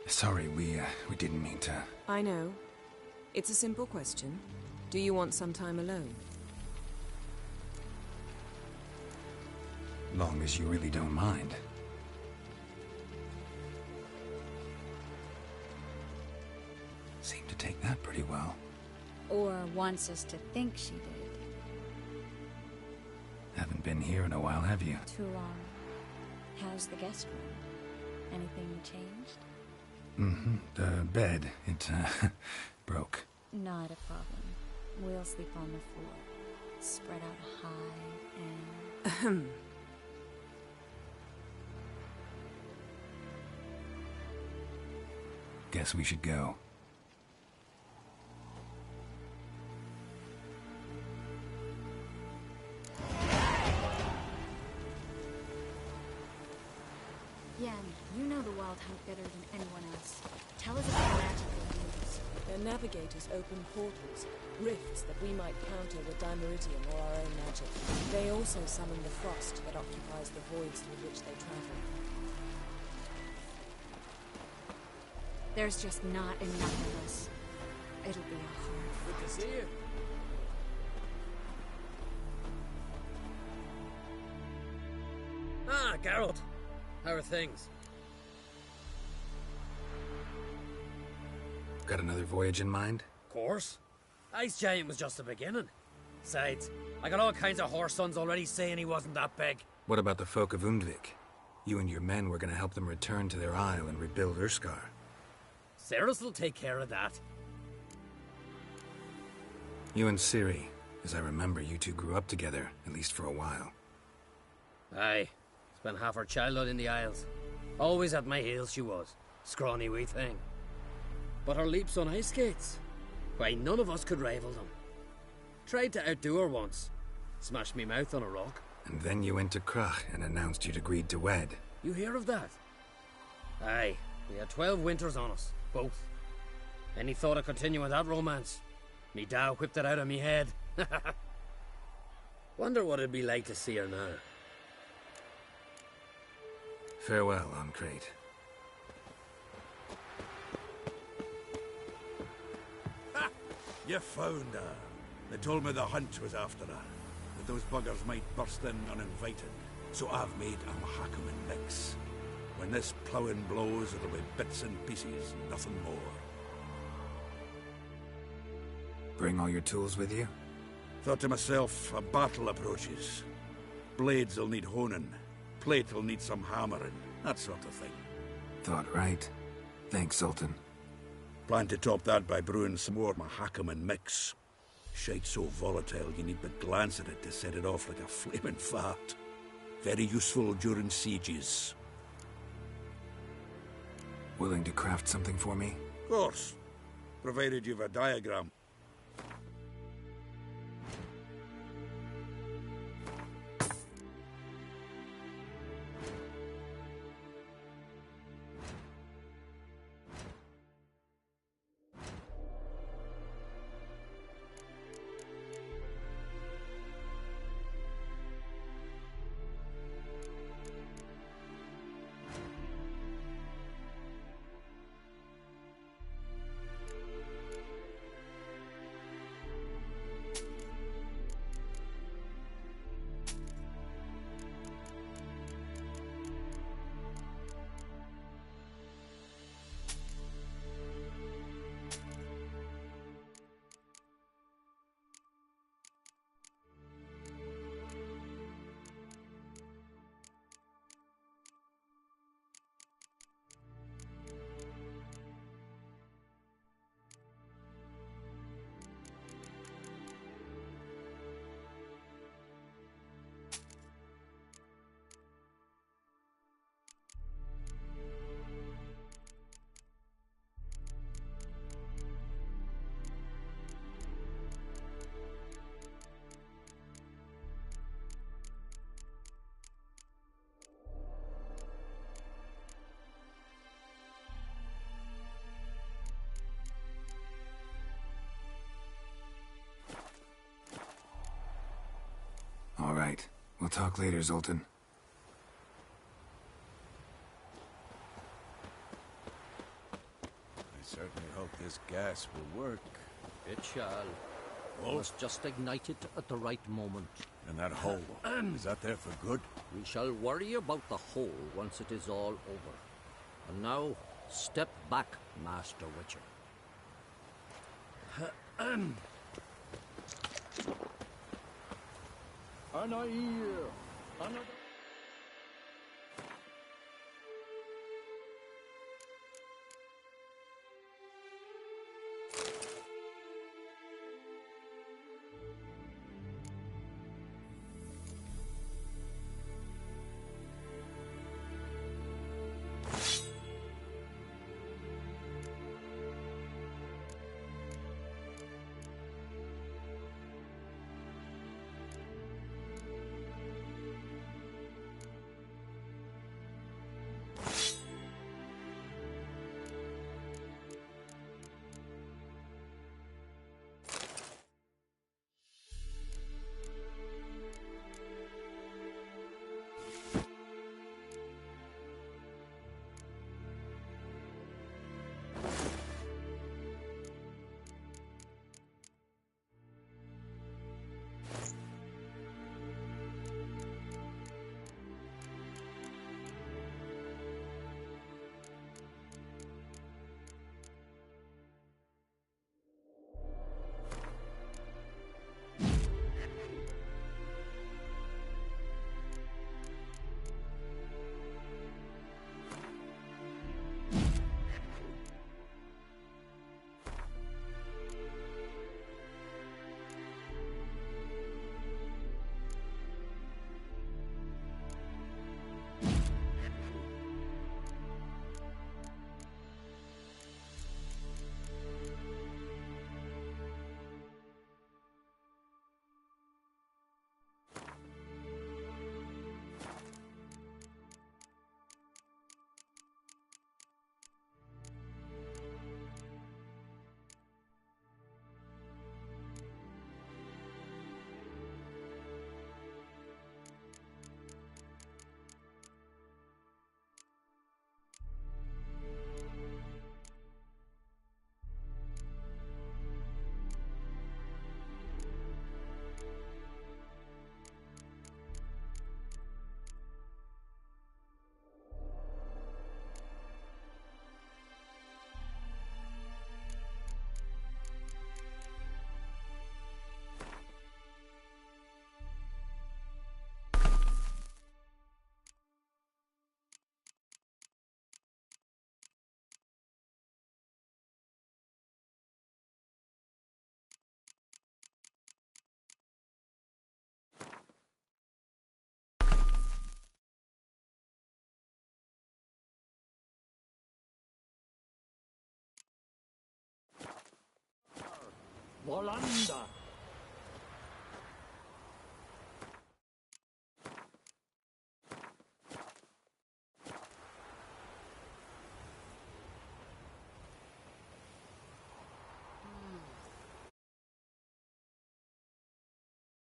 Sorry, we didn't mean to... I know. It's a simple question. Do you want some time alone? Long as you really don't mind. Seemed to take that pretty well. Or wants us to think she did. Haven't been here in a while, have you? Too long. How's the guest room? Anything changed? Mm-hmm. The bed, it, broke. Not a problem. We'll sleep on the floor. Spread out high and... Guess we should go. Yen, you know the Wild Hunt better than anyone else. Tell us about magic they use. Their navigators open portals, rifts that we might counter with Dimeridium or our own magic. They also summon the frost that occupies the voids through which they travel. There's just not enough of us. It'll be a hard fight. Good to see you. Ah, Geralt. How are things? Got another voyage in mind? Of course. Ice Giant was just the beginning. Besides, I got all kinds of horse sons already saying he wasn't that big. What about the folk of Undvik? You and your men were gonna help them return to their isle and rebuild Urskar. Cerys will take care of that. You and Ciri. As I remember, you two grew up together, at least for a while. Aye. Spent half her childhood in the Isles. Always at my heels she was. Scrawny wee thing. But her leaps on ice skates, why, none of us could rival them. Tried to outdo her once. Smashed me mouth on a rock. And then you went to Krach and announced you'd agreed to wed. You hear of that? Aye. We had 12 winters on us, both. Any thought of continuing that romance? Me da whipped it out of me head. Wonder what it'd be like to see her now. Farewell, Ancrate. Ha! You found her. They told me the hunt was after her. That those buggers might burst in uninvited. So I've made a Mahakaman mix. When this ploughing blows, it'll be bits and pieces, nothing more. Bring all your tools with you? Thought to myself, a battle approaches. Blades will need honing. Plate will need some hammering. That sort of thing. Thought right. Thanks, Sultan. Plan to top that by brewing some more Mahakaman mix. Shite so volatile you need but glance at it to set it off like a flaming fart. Very useful during sieges. Willing to craft something for me? Of course. Provided you've a diagram. All right. We'll talk later, Zoltan. I certainly hope this gas will work. It shall. Oh. We must just ignite it at the right moment. And that hole, is that there for good? We shall worry about the hole once it is all over. And now, step back, Master Witcher. Volanda,